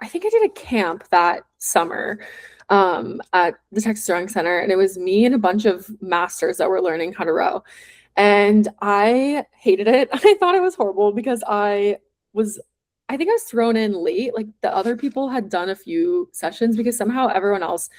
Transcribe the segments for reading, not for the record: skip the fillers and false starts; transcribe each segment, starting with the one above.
think I did a camp that summer at the Texas Rowing Center, and it was me and a bunch of masters that were learning how to row. And I hated it. I thought it was horrible because I think I was thrown in late. Like the other people had done a few sessions because somehow everyone else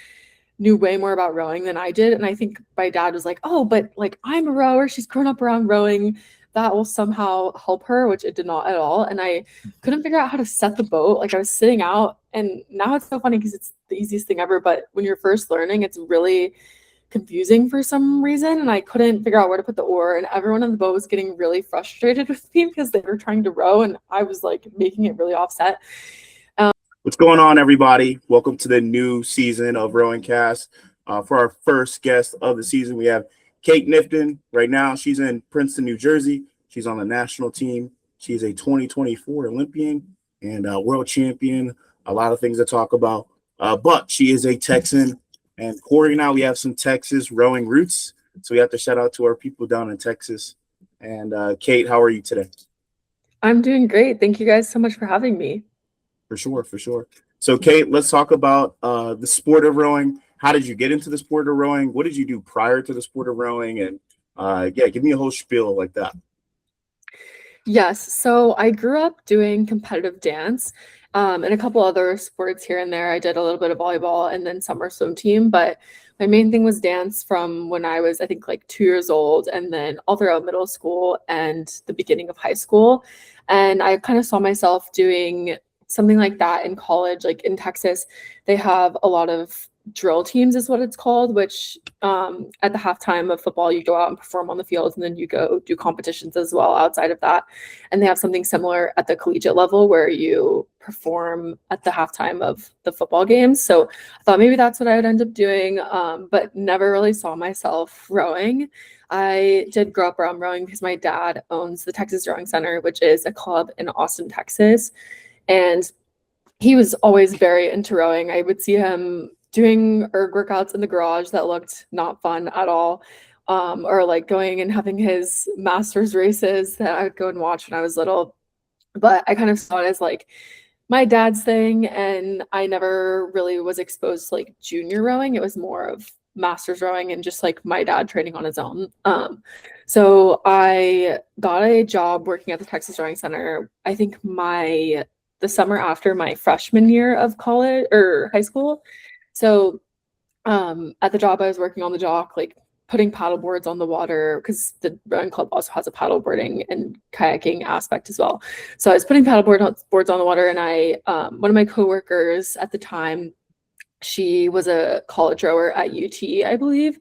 knew way more about rowing than I did. And I think my dad was like, oh, but like I'm a rower. She's grown up around rowing. That will somehow help her, which it did not at all. And I couldn't figure out how to set the boat. Like I was sitting out, and now it's so funny because it's the easiest thing ever. But when you're first learning, it's really confusing for some reason. And I couldn't figure out where to put the oar. And everyone on the boat was getting really frustrated with me because they were trying to row. And I was like making it really offset. What's going on, everybody? Welcome to the new season of RowingCast. For our first guest of the season, we have Knifton. Right now, she's in Princeton, New Jersey. She's on the national team. She's a 2024 Olympian and world champion. A lot of things to talk about. But she is a Texan. And Corey and I, we have some Texas rowing roots. So we have to shout out to our people down in Texas. And Kate, how are you today? I'm doing great. Thank you guys so much for having me. For sure. So, Kate, let's talk about the sport of rowing. How did you get into the sport of rowing? What did you do prior to the sport of rowing? And give me a whole spiel like that. Yes. So I grew up doing competitive dance and a couple other sports here and there. I did a little bit of volleyball and then summer swim team, but my main thing was dance from when I was, I think, like 2 years old, and then all throughout middle school and the beginning of high school. And I kind of saw myself doing something like that in college. Like in Texas, they have a lot of drill teams is what it's called, which at the halftime of football, you go out and perform on the field, and then you go do competitions as well outside of that. And they have something similar at the collegiate level where you perform at the halftime of the football games. So I thought maybe that's what I would end up doing, but never really saw myself rowing. I did grow up around rowing because my dad owns the Texas Rowing Center, which is a club in Austin, Texas. And he was always very into rowing. I would see him doing erg workouts in the garage that looked not fun at all, or like going and having his masters races that I would go and watch when I was little. But I kind of saw it as like my dad's thing, and I never really was exposed to like junior rowing. It was more of masters rowing and just like my dad training on his own. So I got a job working at the Texas Rowing Center, I think the summer after my freshman year of college or high school. So at the job, I was working on the dock, like putting paddle boards on the water, because the rowing club also has a paddle boarding and kayaking aspect as well. So I was putting paddle boards on the water, and one of my coworkers at the time, she was a college rower at UT, I believe.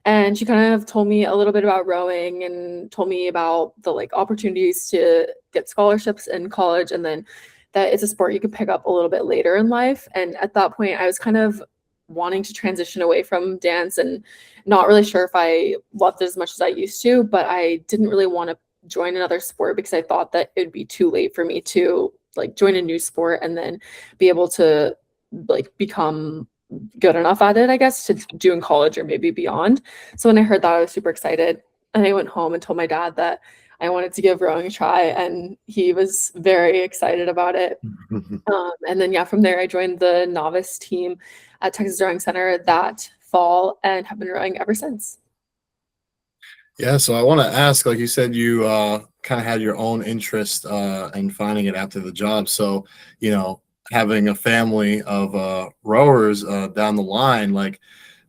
And she kind of told me a little bit about rowing and told me about the like opportunities to get scholarships in college, and then that it's a sport you could pick up a little bit later in life. And at that point, I was kind of wanting to transition away from dance and not really sure if I loved it as much as I used to, but I didn't really want to join another sport because I thought that it'd be too late for me to like join a new sport and then be able to like become good enough at it, I guess, to do in college or maybe beyond. So when I heard that, I was super excited. And I went home and told my dad that I wanted to give rowing a try, and he was very excited about it. And then, from there, I joined the novice team at Texas Rowing Center that fall and have been rowing ever since. Yeah, so I want to ask, like you said, you kind of had your own interest in finding it after the job. So, having a family of rowers down the line, like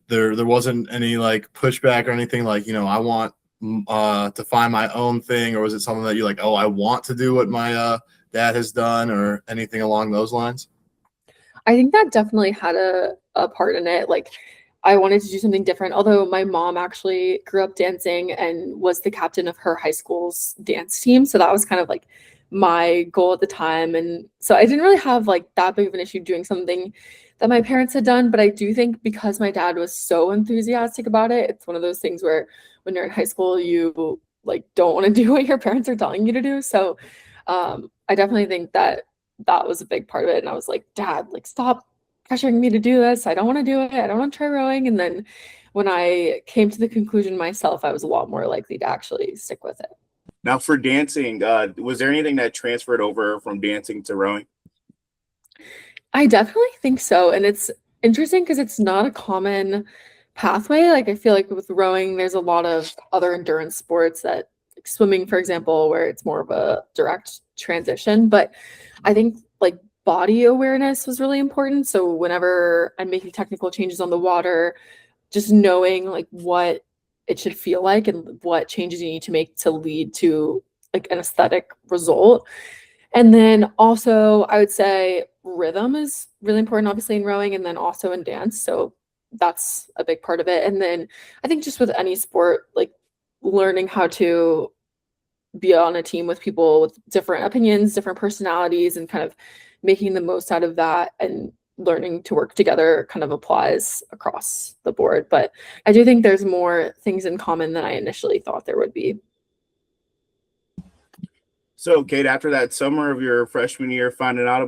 there wasn't any like pushback or anything like, I want to find my own thing, or was it something that you're like, oh, I want to do what my dad has done, or anything along those lines? I think that definitely had a part in it. Like I wanted to do something different, although my mom actually grew up dancing and was the captain of her high school's dance team. So that was kind of like my goal at the time. And so I didn't really have like that big of an issue doing something that my parents had done. But I do think because my dad was so enthusiastic about it, it's one of those things where when you're in high school, you like don't want to do what your parents are telling you to do. So I definitely think that was a big part of it. And I was like, Dad, like stop pressuring me to do this. I don't want to do it. I don't want to try rowing. And then when I came to the conclusion myself, I was a lot more likely to actually stick with it. Now for dancing, was there anything that transferred over from dancing to rowing? I definitely think so. And it's interesting because it's not a common pathway. Like I feel like with rowing, there's a lot of other endurance sports that like swimming, for example, where it's more of a direct transition. But I think like body awareness was really important. So whenever I'm making technical changes on the water, just knowing like what it should feel like and what changes you need to make to lead to like an aesthetic result. And then also, I would say rhythm is really important, obviously, in rowing and then also in dance. So that's a big part of it. And then I think just with any sport, like learning how to be on a team with people with different opinions, different personalities, and kind of making the most out of that and learning to work together kind of applies across the board. But I do think there's more things in common than I initially thought there would be. So, Kate, after that summer of your freshman year, finding out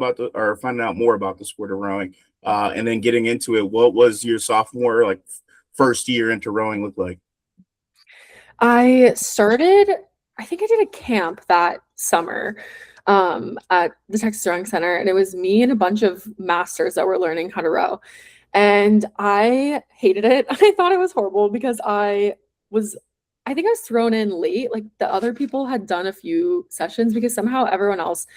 more about the sport of rowing, and then getting into it, what was your sophomore, like first year into rowing look like? I think I did a camp that summer at the Texas Rowing Center, and it was me and a bunch of masters that were learning how to row. And I hated it. I thought it was horrible because I think I was thrown in late. Like the other people had done a few sessions because somehow everyone else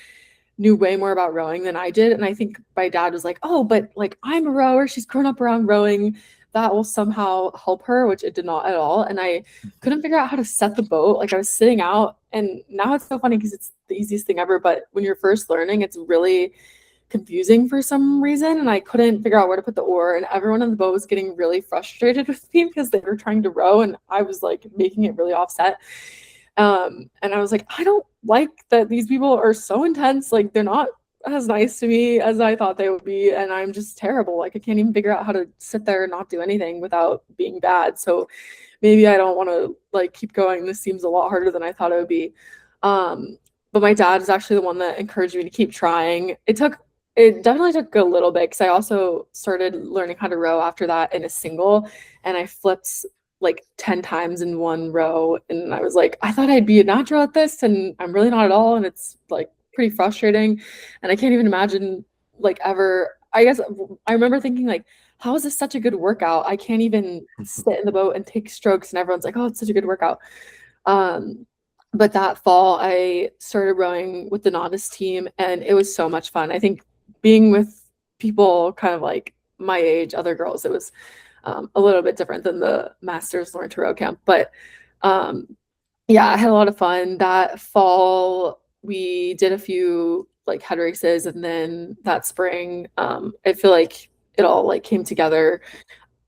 knew way more about rowing than I did. And I think my dad was like, oh, but like I'm a rower. She's grown up around rowing. That will somehow help her, which it did not at all. And I couldn't figure out how to set the boat. Like I was sitting out, and now it's so funny because it's the easiest thing ever. But when you're first learning, it's really confusing for some reason. And I couldn't figure out where to put the oar. And everyone on the boat was getting really frustrated with me because they were trying to row and I was like making it really offset. And I was like, I don't like that these people are so intense. Like they're not as nice to me as I thought they would be. And I'm just terrible. Like I can't even figure out how to sit there and not do anything without being bad. So maybe I don't want to like keep going. This seems a lot harder than I thought it would be. But my dad is actually the one that encouraged me to keep trying. It definitely took a little bit because I also started learning how to row after that in a single, and I flipped like 10 times in one row. And I was like, I thought I'd be a natural at this, and I'm really not at all. And it's like pretty frustrating. And I can't even imagine like ever. I guess I remember thinking like, how is this such a good workout? I can't even sit in the boat and take strokes, and everyone's like, oh, it's such a good workout. But that fall, I started rowing with the novice team, and it was so much fun. I think being with people kind of like my age, other girls, it was a little bit different than the Masters Learn to Row camp. But yeah, I had a lot of fun. That fall, we did a few like head races, and then that spring, I feel like it all like came together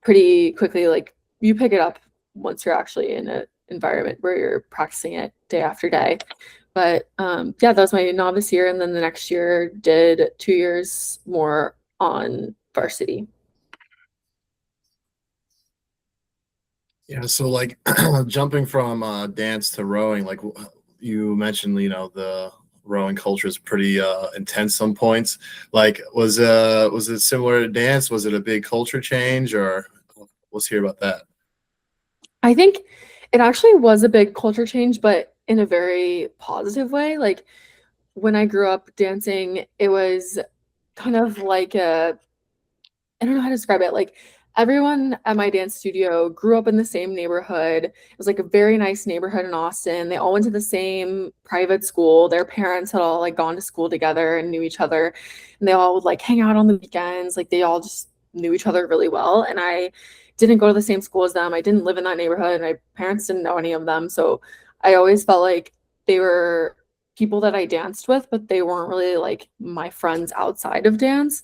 pretty quickly. Like you pick it up once you're actually in an environment where you're practicing it day after day. But yeah, that was my novice year, and then the next year did 2 years more on varsity. Yeah, so like jumping from dance to rowing, like you mentioned, the rowing culture is pretty intense some points. Like was it similar to dance? Was it a big culture change, or let's hear about that? I think it actually was a big culture change, but in a very positive way. Like when I grew up dancing, it was kind of like I don't know how to describe it. Like everyone at my dance studio grew up in the same neighborhood. It was like a very nice neighborhood in Austin. They all went to the same private school. Their parents had all like gone to school together and knew each other. And they all would like hang out on the weekends. Like they all just knew each other really well. And I didn't go to the same school as them. I didn't live in that neighborhood. My parents didn't know any of them. So I always felt like they were people that I danced with, but they weren't really like my friends outside of dance.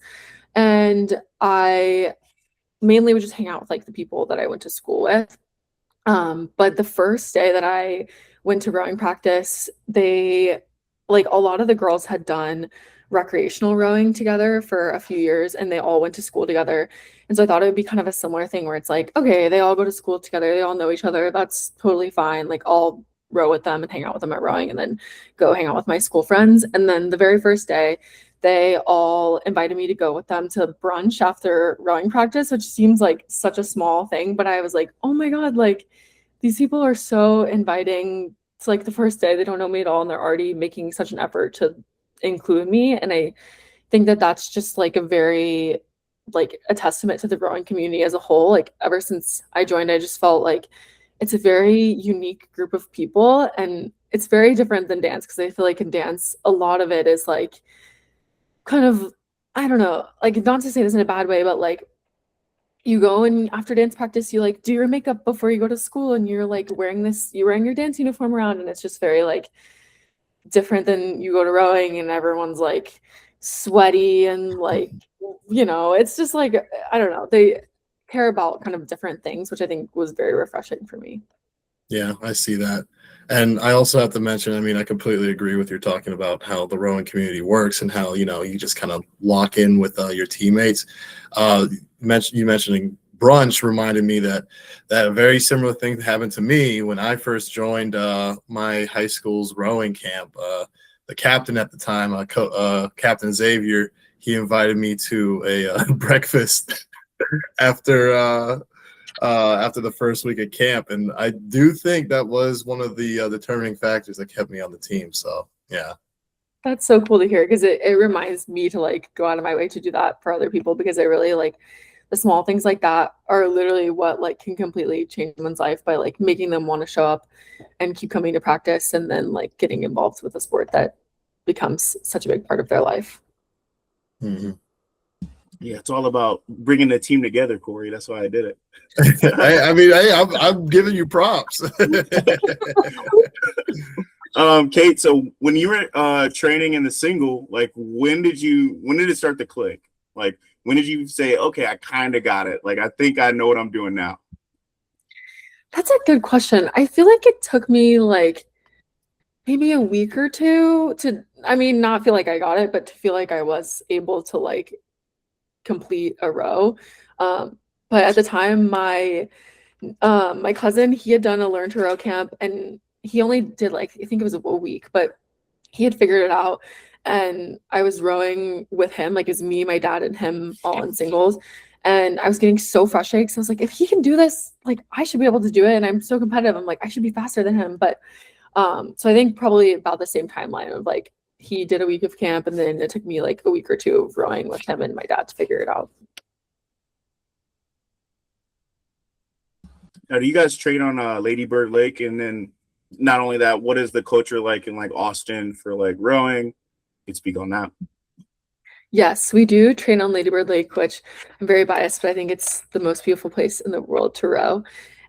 And I mainly would just hang out with like the people that I went to school with. But the first day that I went to rowing practice, they like a lot of the girls had done recreational rowing together for a few years, and they all went to school together. And so I thought it would be kind of a similar thing where it's like, okay, they all go to school together, they all know each other, that's totally fine. Like I'll row with them and hang out with them at rowing and then go hang out with my school friends. And then the very first day, they all invited me to go with them to brunch after rowing practice, which seems like such a small thing, but I was like, oh my God, like these people are so inviting. It's like the first day, they don't know me at all, and they're already making such an effort to include me. And I think that that's just like a very like a testament to the rowing community as a whole. Like ever since I joined, I just felt like it's a very unique group of people, and it's very different than dance because I feel like in dance a lot of it is like kind of, I don't know, like not to say this in a bad way, but like you go and after dance practice you like do your makeup before you go to school and you're like you're wearing your dance uniform around, and it's just very like different than you go to rowing and everyone's like sweaty and like, it's just like, I don't know, they care about kind of different things, which I think was very refreshing for me. Yeah, I see that. And I also have to mention, I mean, I completely agree with you talking about how the rowing community works and how, you just kind of lock in with your teammates. You mentioning brunch reminded me that a very similar thing happened to me when I first joined my high school's rowing camp. The captain at the time, Captain Xavier, he invited me to a breakfast after the first week of camp, and I do think that was one of the determining factors that kept me on the team. So yeah. That's so cool to hear because it reminds me to like go out of my way to do that for other people, because I really like the small things like that are literally what like can completely change someone's life by like making them want to show up and keep coming to practice and then like getting involved with a sport that becomes such a big part of their life. Mm-hmm. Yeah, it's all about bringing the team together, Corey. That's why I did it. I mean, hey, I'm giving you props. Kate, so when you were training in the single, like when did it start to click? Like when did you say, okay, I kind of got it. Like I think I know what I'm doing now. That's a good question. I feel like it took me like maybe a week or two to, I mean, not feel like I got it, but to feel like I was able to like complete a row. But at the time, my cousin, he had done a learn to row camp, and he only did like, I think it was a week, but he had figured it out. And I was rowing with him, like it was me, my dad, and him all in singles. And I was getting so frustrated because I was like, if he can do this, like I should be able to do it. And I'm so competitive. I'm like, I should be faster than him. But so I think probably about the same timeline of like he did a week of camp, and then it took me like a week or two of rowing with him and my dad to figure it out. Now, do you guys train on Lady Bird Lake? And then not only that, what is the culture like in like Austin for like rowing? You can speak on that. Yes, we do train on Lady Bird Lake, which I'm very biased, but I think it's the most beautiful place in the world to row.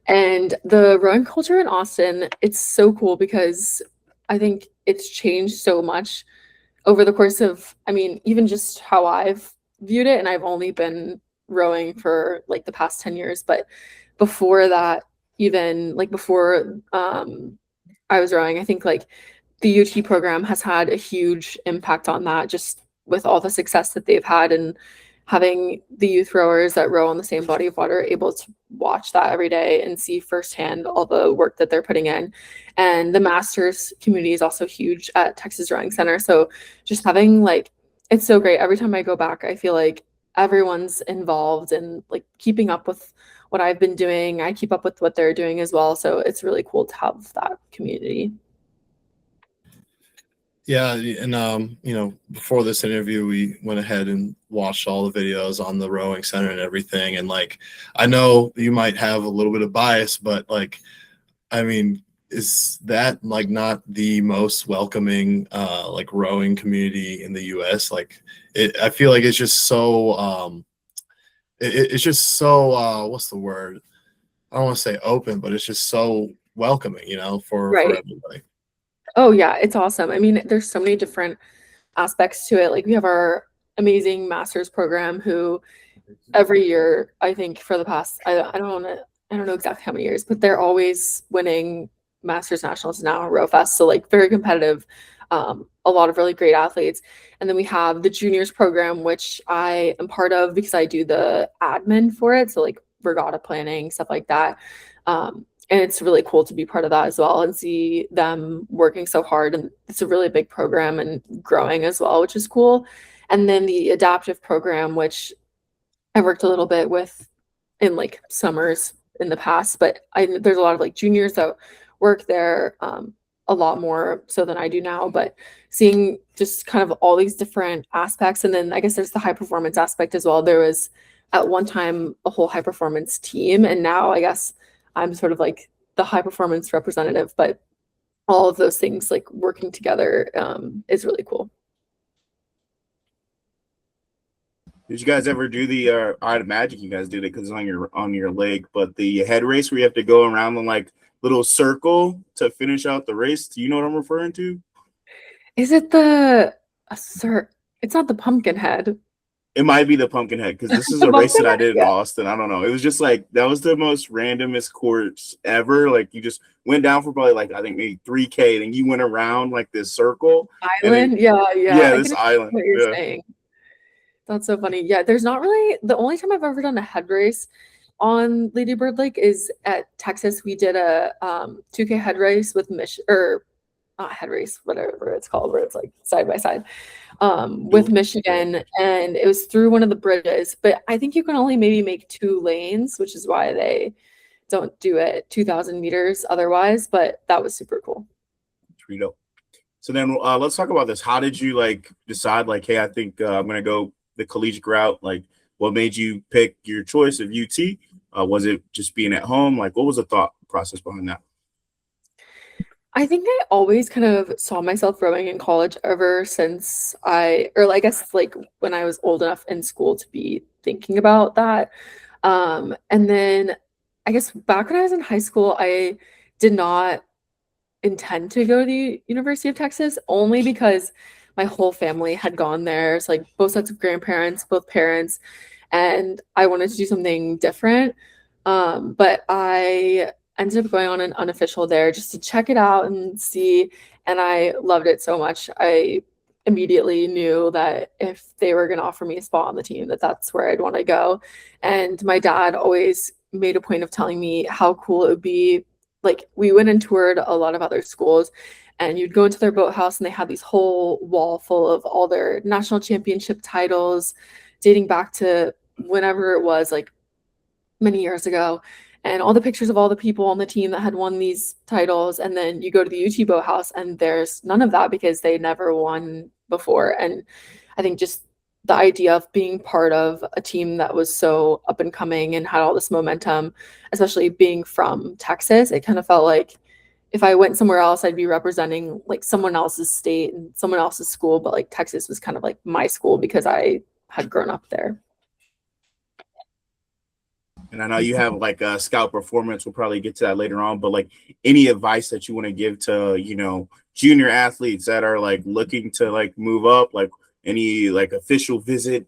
And the rowing culture in Austin, it's so cool because I think it's changed so much over the course of, I mean, even just how I've viewed it, and I've only been rowing for like the past 10 years, but before that, even like before I was rowing, I think like the UT program has had a huge impact on that, just with all the success that they've had, and having the youth rowers that row on the same body of water able to watch that every day and see firsthand all the work that they're putting in. And the masters community is also huge at Texas Rowing Center. So just having like, it's so great. Every time I go back, I feel like everyone's involved and like keeping up with what I've been doing. I keep up with what they're doing as well. So it's really cool to have that community. Yeah, and before this interview, we went ahead and watched all the videos on the rowing center and everything. And like, I know you might have a little bit of bias, but like, I mean, is that like not the most welcoming like rowing community in the US? Like, I feel like it's just so it's just so what's the word? I don't want to say open, but it's just so welcoming, for Right. everybody. Oh yeah, it's awesome. I mean, there's so many different aspects to it. Like we have our amazing master's program who every year, I think for the past, I don't know exactly how many years, but they're always winning masters nationals now at Rowfest. So like very competitive, a lot of really great athletes. And then we have the juniors program, which I am part of because I do the admin for it. So like regatta planning, stuff like that. And it's really cool to be part of that as well and see them working so hard. And it's a really big program and growing as well, which is cool. And then the adaptive program, which I worked a little bit with in like summers in the past, but there's a lot of like juniors that work there a lot more so than I do now. But seeing just kind of all these different aspects. And then I guess there's the high performance aspect as well. There was at one time a whole high performance team, and now I guess I'm sort of like the high performance representative, but all of those things like working together is really cool. Did you guys ever do the I'd imagine you guys did it because it's on your leg, but the head race where you have to go around the like little circle to finish out the race? Do you know what I'm referring to? Is it sir? It's not the pumpkin head. It might be the pumpkin head because this is The a race that I pumpkin did in head? Yeah. Austin. I don't know. It was just like that was the most randomest course ever. Like you just went down for probably like I think maybe 3K, then you went around like this circle. Island? Yeah. Yeah, I this can island. what you're Yeah. saying. That's so funny. Yeah, there's not really the only time I've ever done a head race on Lady Bird Lake is at Texas. We did a 2K head race with or not head race, whatever it's called, where it's like side by side with Michigan, and it was through one of the bridges. But I think you can only maybe make 2 lanes, which is why they don't do it 2,000 meters otherwise. But that was super cool. Trito. So then let's talk about this. How did you like decide like, hey, I think I'm gonna go the collegiate route? Like, what made you pick your choice of UT? Was it just being at home? Like, what was the thought process behind that? I think I always kind of saw myself rowing in college ever since I guess like when I was old enough in school to be thinking about that. And then I guess back when I was in high school, I did not intend to go to the University of Texas only because my whole family had gone there. It's like both sets of grandparents, both parents, and I wanted to do something different. But I ended up going on an unofficial there just to check it out and see, and I loved it so much. I immediately knew that if they were going to offer me a spot on the team, that's where I'd want to go. And my dad always made a point of telling me how cool it would be. Like we went and toured a lot of other schools, and you'd go into their boathouse and they had these whole wall full of all their national championship titles dating back to whenever it was, like many years ago, and all the pictures of all the people on the team that had won these titles. And then you go to the UT boathouse and there's none of that because they never won before. And I think just the idea of being part of a team that was so up and coming and had all this momentum, especially being from Texas, it kind of felt like if I went somewhere else, I'd be representing like someone else's state and someone else's school, but like Texas was kind of like my school because I had grown up there. And I know you have like a scout performance. We'll probably get to that later on, but like any advice that you want to give to, you know, junior athletes that are like looking to like move up, like any like official visit,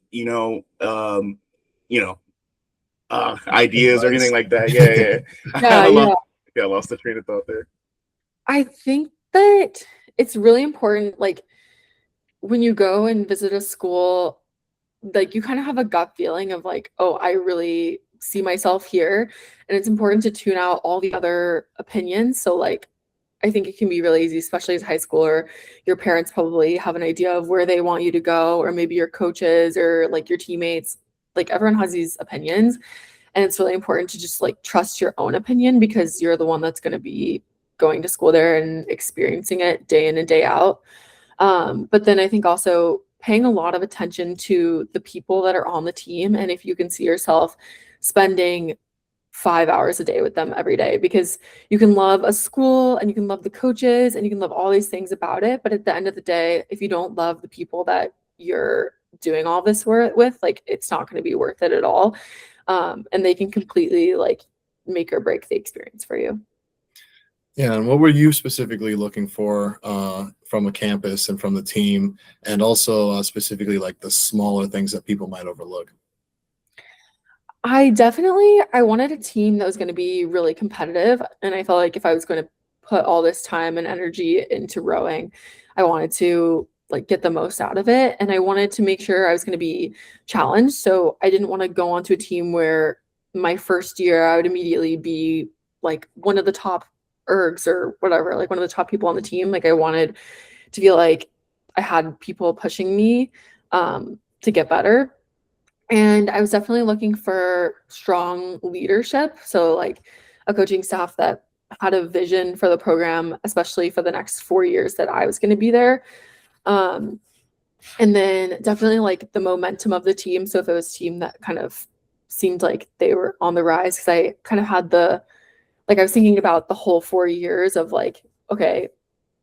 ideas or anything like that. Yeah. I lost the train of thought there. I think that it's really important, like when you go and visit a school, like you kind of have a gut feeling of like, oh, I really see myself here. And it's important to tune out all the other opinions. So like, I think it can be really easy, especially as a high schooler. Your parents probably have an idea of where they want you to go, or maybe your coaches or like your teammates. Like everyone has these opinions. And it's really important to just like trust your own opinion because you're the one that's going to be going to school there and experiencing it day in and day out. But then I think also paying a lot of attention to the people that are on the team. And if you can see yourself spending 5 hours a day with them every day, because you can love a school and you can love the coaches and you can love all these things about it. But at the end of the day, if you don't love the people that you're doing all this work with, like it's not going to be worth it at all. And they can completely like make or break the experience for you. Yeah, and what were you specifically looking for from a campus and from the team, and also specifically like the smaller things that people might overlook? I wanted a team that was going to be really competitive, and I felt like if I was going to put all this time and energy into rowing, I wanted to like get the most out of it, and I wanted to make sure I was going to be challenged. So I didn't want to go onto a team where my first year I would immediately be like one of the top ergs or whatever, like one of the top people on the team. Like I wanted to feel like I had people pushing me to get better. And I was definitely looking for strong leadership. So like a coaching staff that had a vision for the program, especially for the next 4 years that I was going to be there. Um, and then definitely like the momentum of the team. So if it was a team that kind of seemed like they were on the rise, because I kind of had I was thinking about the whole 4 years of like, okay,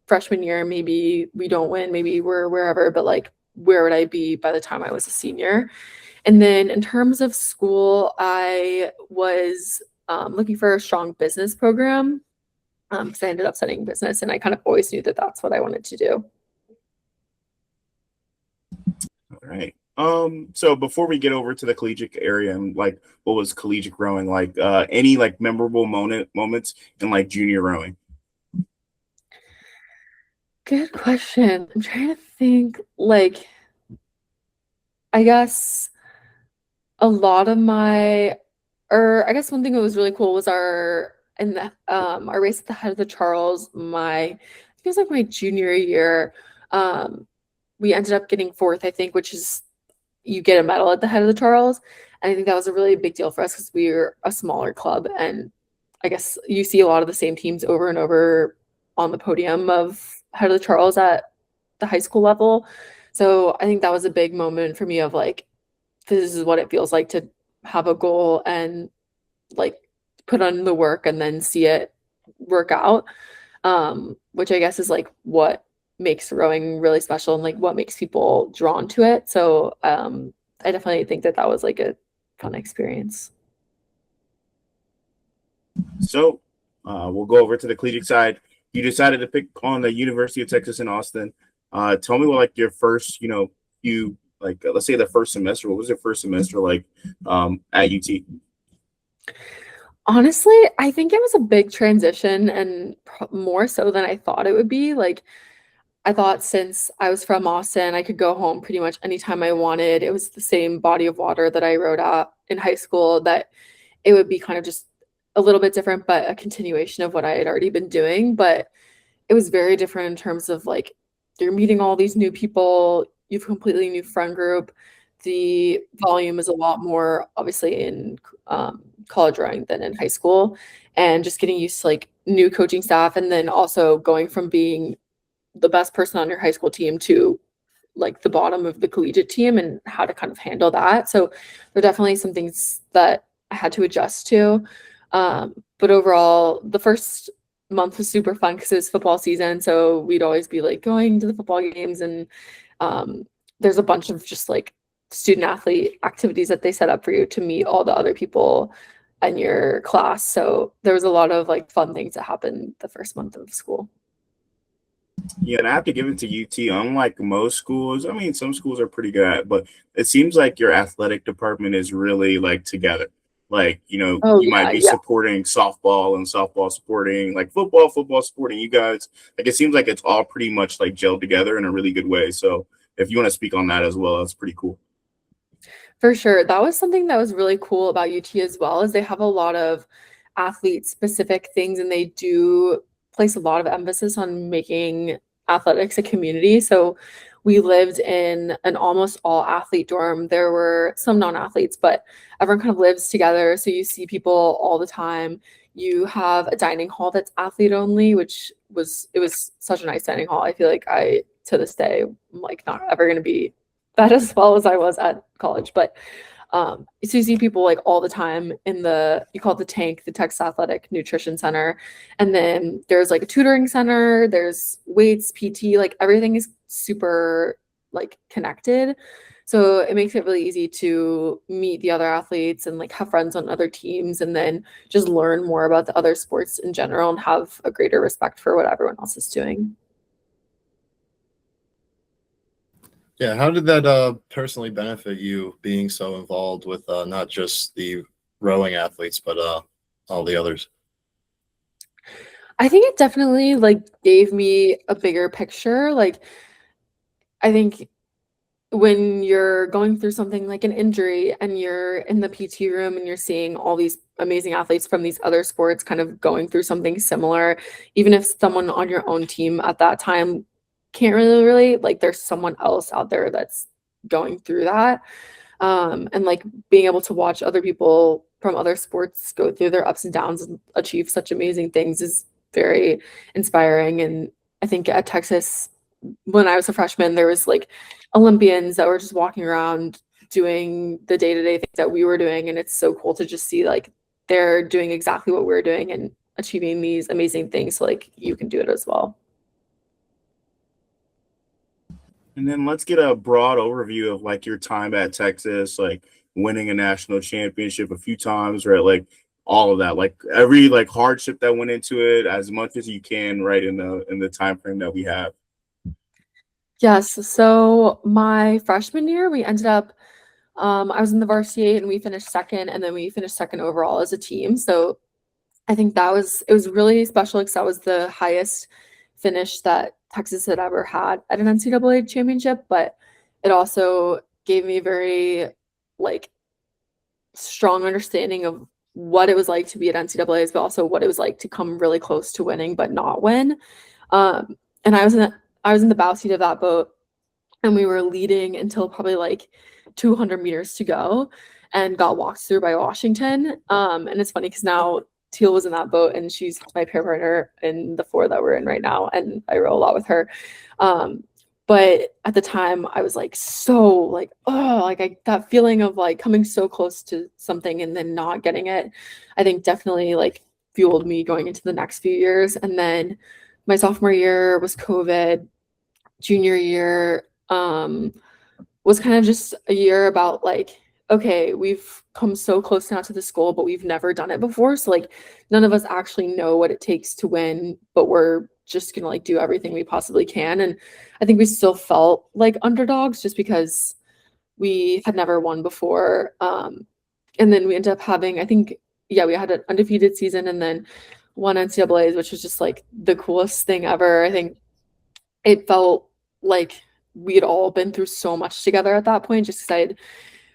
freshman year, maybe we don't win, maybe we're wherever, but like, where would I be by the time I was a senior? And then in terms of school, I was looking for a strong business program because I ended up studying business, and I kind of always knew that that's what I wanted to do. All right. So before we get over to the collegiate area and like what was collegiate rowing like, any like memorable moments in like junior rowing? Good question. I'm trying to think, like, I guess a lot of my, or I guess one thing that was really cool was our race at the head of the Charles, I think it was like my junior year. We ended up getting fourth, I think, which is you get a medal at the head of the Charles. And I think that was a really big deal for us because we were a smaller club. And I guess you see a lot of the same teams over and over on the podium of head of the Charles at the high school level. So I think that was a big moment for me of like, this is what it feels like to have a goal and like put on the work and then see it work out. Which I guess is like what makes rowing really special and like what makes people drawn to it. So I definitely think that that was like a fun experience. So we'll go over to the collegiate side. You decided to pick on the University of Texas in Austin. Tell me what like your first, you like let's say the first semester. What was your first semester like at UT? Honestly, I think it was a big transition and more so than I thought it would be. Like, I thought since I was from Austin, I could go home pretty much anytime I wanted. It was the same body of water that I rode at in high school, that it would be kind of just a little bit different, but a continuation of what I had already been doing. But it was very different in terms of like you're meeting all these new people, you've a completely new friend group. The volume is a lot more obviously in college rowing than in high school, and just getting used to like new coaching staff, and then also going from being the best person on your high school team to like the bottom of the collegiate team and how to kind of handle that. So there are definitely some things that I had to adjust to. But overall, the first month was super fun because it was football season. So we'd always be like going to the football games, and there's a bunch of just like student athlete activities that they set up for you to meet all the other people in your class. So there was a lot of like fun things that happened the first month of school. Yeah, and I have to give it to UT. Unlike most schools, I mean, some schools are pretty good at it, but it seems like your athletic department is really like together. Like, Oh you might yeah, be yeah. supporting softball and softball supporting like football supporting you guys. Like, it seems like it's all pretty much like gelled together in a really good way. So if you want to speak on that as well, that's pretty cool. For sure. That was something that was really cool about UT as well, is they have a lot of athlete specific things, and they do place a lot of emphasis on making athletics a community. So we lived in an almost all athlete dorm. There were some non-athletes, but everyone kind of lives together. So you see people all the time. You have a dining hall that's athlete only, it was such a nice dining hall. I feel like I to this day I'm like not ever gonna be that as well as I was at college. But so you see people like all the time in you call it the tank, the Texas Athletic Nutrition Center. And then there's like a tutoring center, there's weights, PT, like everything is super like connected. So it makes it really easy to meet the other athletes and like have friends on other teams, and then just learn more about the other sports in general and have a greater respect for what everyone else is doing. Yeah, how did that personally benefit you being so involved with not just the rowing athletes, but all the others? I think it definitely like gave me a bigger picture. Like I think when you're going through something like an injury and you're in the PT room and you're seeing all these amazing athletes from these other sports kind of going through something similar, even if someone on your own team at that time can't really relate, like there's someone else out there that's going through that. And like being able to watch other people from other sports go through their ups and downs and achieve such amazing things is very inspiring. And I think at Texas, when I was a freshman, there was like Olympians that were just walking around doing the day-to-day things that we were doing. And it's so cool to just see like they're doing exactly what we're doing and achieving these amazing things. So like you can do it as well. And then let's get a broad overview of like your time at Texas, like winning a national championship a few times, right? Like all of that, like every like hardship that went into it, as much as you can, right, in the time frame that we have. Yes. So my freshman year, we ended up, I was in the varsity and we finished second, and then we finished second overall as a team. So I think it was really special because that was the highest finish that Texas had ever had at an NCAA championship, but it also gave me a very like strong understanding of what it was like to be at NCAA's, but also what it was like to come really close to winning but not win. And I was in the bow seat of that boat, and we were leading until probably like 200 meters to go, and got walked through by Washington. And it's funny because now Teal was in that boat, and she's my pair partner in the 4 that we're in right now, and I row a lot with her. But at the time, I was like so like, oh, like that feeling of like coming so close to something and then not getting it, I think definitely like fueled me going into the next few years. And then my sophomore year was COVID. Junior year was kind of just a year about like, okay, we've come so close now to this goal, but we've never done it before. So like none of us actually know what it takes to win, but we're just gonna like do everything we possibly can. And I think we still felt like underdogs just because we had never won before. And then we ended up having, I think, yeah, we had an undefeated season and then won NCAAs, which was just like the coolest thing ever. I think it felt like we had all been through so much together at that point, just because I'd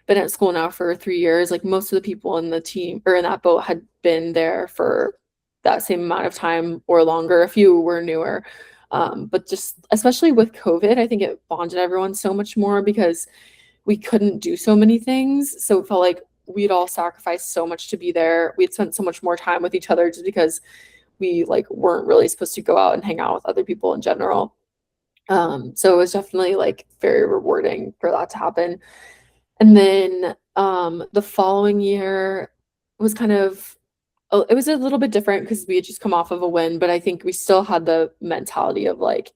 been at school now for 3 years. Like most of the people in the team or in that boat had been there for that same amount of time or longer. A few were newer. But just especially with COVID, I think it bonded everyone so much more because we couldn't do so many things. So it felt like we'd all sacrificed so much to be there. We'd spent so much more time with each other just because we like weren't really supposed to go out and hang out with other people in general. So it was definitely like very rewarding for that to happen. And then the following year was kind of it was a little bit different because we had just come off of a win, but I think we still had the mentality of like,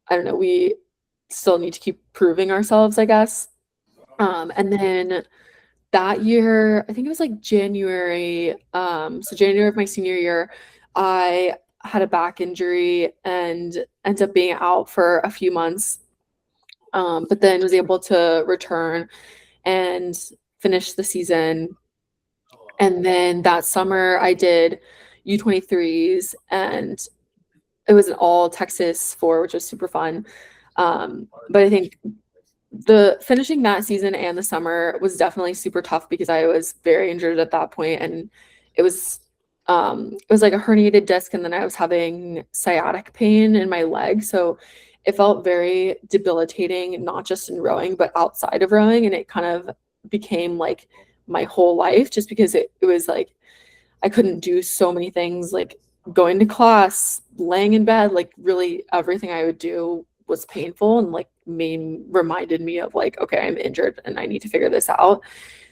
I don't know, we still need to keep proving ourselves, I guess. And then that year, I think it was like January, so January of my senior year, I had a back injury and ended up being out for a few months, but then was able to return and finish the season. And then that summer I did U23s, and it was an all Texas 4, which was super fun. But I think the finishing that season and the summer was definitely super tough because I was very injured at that point, and it was like a herniated disc, and then I was having sciatic pain in my leg. So it felt very debilitating, not just in rowing, but outside of rowing. And it kind of became like my whole life just because it was like I couldn't do so many things, like going to class, laying in bed, like really everything I would do was painful and like reminded me of like, okay, I'm injured and I need to figure this out.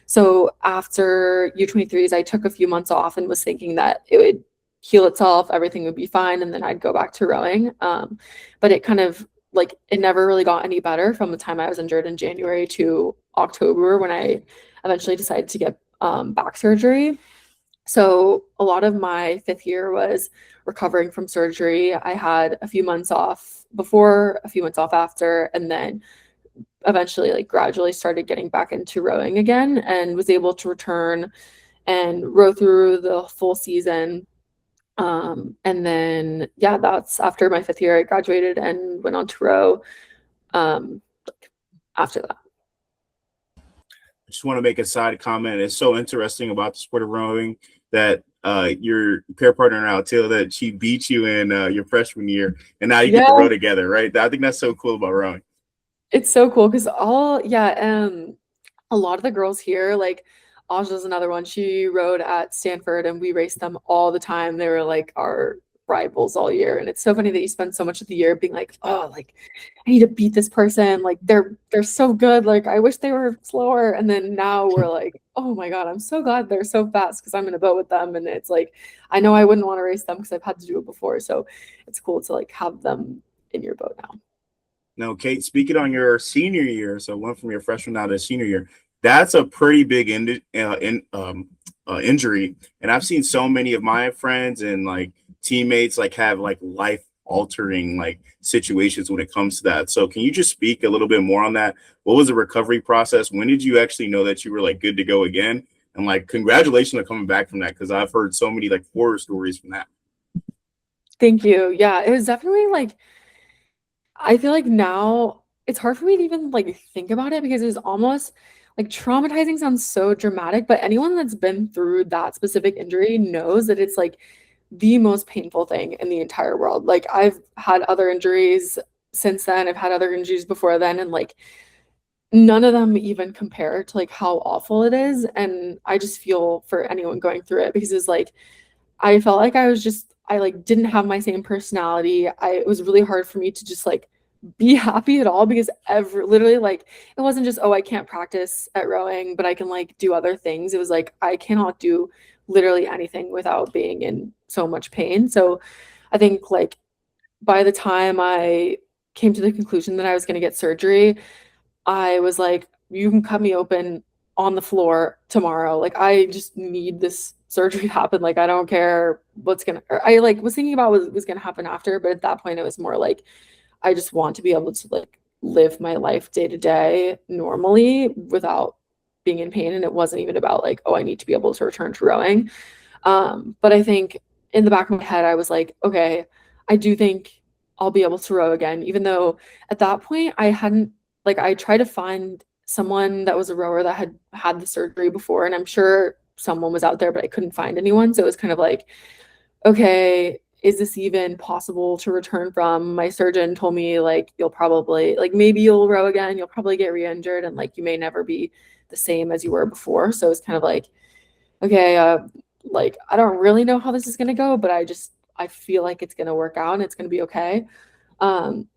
So after U23s, I took a few months off and was thinking that it would heal itself, everything would be fine, and then I'd go back to rowing. But it kind of like it never really got any better from the time I was injured in January to October when I eventually decided to get back surgery. So a lot of my 5th year was recovering from surgery. I had a few months off before, a few months off after, and then eventually like gradually started getting back into rowing again and was able to return and row through the full season. And then yeah, that's after my 5th year I graduated and went on to row after that. I just want to make a side comment. It's so interesting about the sport of rowing that your pair partner now, Teal, that she beat you in your freshman year, and now you get to row together, right? I think that's so cool about rowing. It's so cool because a lot of the girls here, like Aja's another one, she rowed at Stanford and we raced them all the time. They were like our rivals all year. And it's so funny that you spend so much of the year being like, oh, like I need to beat this person. Like they're so good. Like I wish they were slower. And then now we're like, oh my God, I'm so glad they're so fast because I'm in a boat with them. And it's like, I know I wouldn't want to race them because I've had to do it before. So it's cool to like have them in your boat now. Now, Kate, speaking on your senior year, so went from your freshman now to senior year, that's a pretty big injury. And I've seen so many of my friends and like teammates like have like life altering like situations when it comes to that. So can you just speak a little bit more on that? What was the recovery process? When did you actually know that you were like good to go again? And like, congratulations on coming back from that, because I've heard so many like horror stories from that. Thank you. Yeah, it was definitely like, I feel like now it's hard for me to even like think about it because it was almost like traumatizing sounds so dramatic, but anyone that's been through that specific injury knows that it's like the most painful thing in the entire world. Like I've had other injuries since then, I've had other injuries before then, and like none of them even compare to like how awful it is. And I just feel for anyone going through it because it's like I felt like I like didn't have my same personality. It was really hard for me to just like be happy at all because literally like it wasn't just, oh, I can't practice at rowing, but I can like do other things. It was like I cannot do literally anything without being in so much pain. So I think like by the time I came to the conclusion that I was going to get surgery, I was like, you can cut me open on the floor tomorrow. Like, I just need this surgery to happen. Like, I don't care what's gonna, or I like was thinking about what was gonna happen after, but at that point it was more like, I just want to be able to like live my life day to day normally without being in pain. And it wasn't even about like, oh, I need to be able to return to rowing. But I think in the back of my head, I was like, okay, I do think I'll be able to row again, even though at that point I hadn't like I tried to find someone that was a rower that had had the surgery before, and I'm sure someone was out there, but I couldn't find anyone. So it was kind of like, okay, is this even possible to return from? My surgeon told me like you'll probably like maybe you'll row again, you'll probably get re-injured, and like you may never be the same as you were before. So it's kind of like, okay, like I don't really know how this is gonna go, but I feel like it's gonna work out and it's gonna be okay. Um,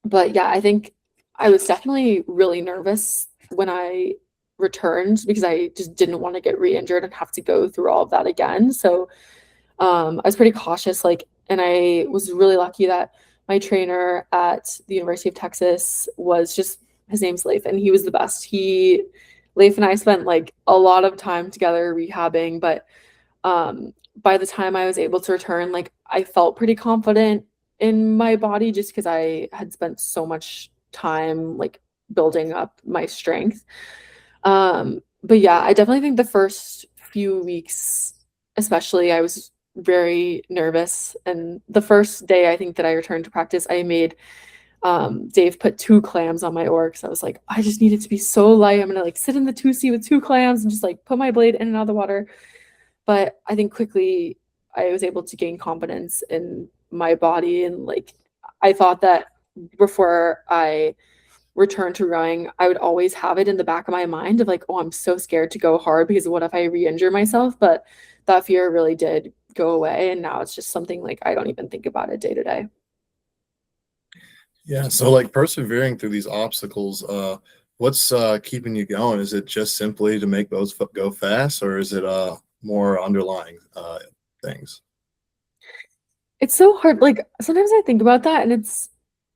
but yeah, I think I was definitely really nervous when I returned because I just didn't want to get re-injured and have to go through all of that again. So I was pretty cautious, like, and I was really lucky that my trainer at the University of Texas was just his name's Leif, and he was the best. Leif and I spent like a lot of time together rehabbing, but by the time I was able to return, like I felt pretty confident in my body just because I had spent so much time like building up my strength. But yeah, I definitely think the first few weeks, especially, I was very nervous. And the first day I think that I returned to practice, I made Dave put 2 clams on my oar because I was like, I just need it to be so light. I'm gonna like sit in the 2C with 2 clams and just like put my blade in and out of the water. But I think quickly I was able to gain confidence in my body, and like I thought that before I returned to rowing, I would always have it in the back of my mind of like, oh, I'm so scared to go hard because what if I re-injure myself? But that fear really did go away, and now it's just something like I don't even think about it day to day. Yeah, so like persevering through these obstacles, what's keeping you going? Is it just simply to make those go fast, or is it more underlying things? It's so hard. Like sometimes I think about that and it's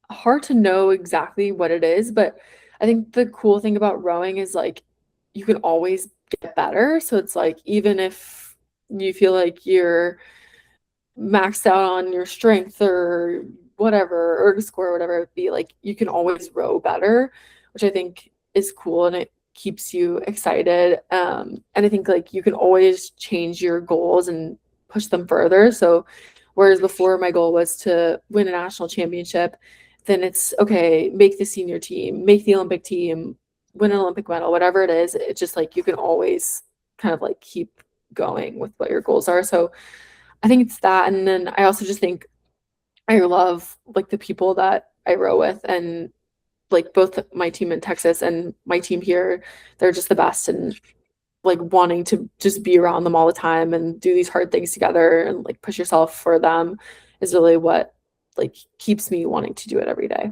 hard to know exactly what it is, but I think the cool thing about rowing is like you can always get better. So it's like even if you feel like you're maxed out on your strength or whatever, erg score, whatever it would be, like you can always row better, which I think is cool and it keeps you excited. And I think like you can always change your goals and push them further. So whereas before my goal was to win a national championship, then it's okay, make the senior team, make the Olympic team, win an Olympic medal, whatever it is. It's just like you can always kind of like keep going with what your goals are. So I think it's that. And then I also just think I love like the people that I row with, and like both my team in Texas and my team here, they're just the best, and like wanting to just be around them all the time and do these hard things together and like push yourself for them is really what like keeps me wanting to do it every day.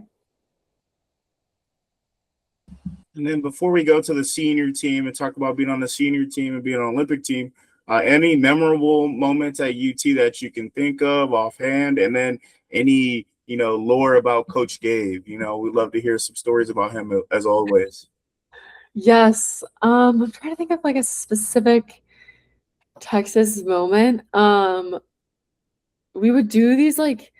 And then before we go to the senior team and talk about being on the senior team and being on an Olympic team, any memorable moments at UT that you can think of offhand, and then any, lore about Coach Gabe? We'd love to hear some stories about him as always. Yes. I'm trying to think of like a specific Texas moment. We would do these like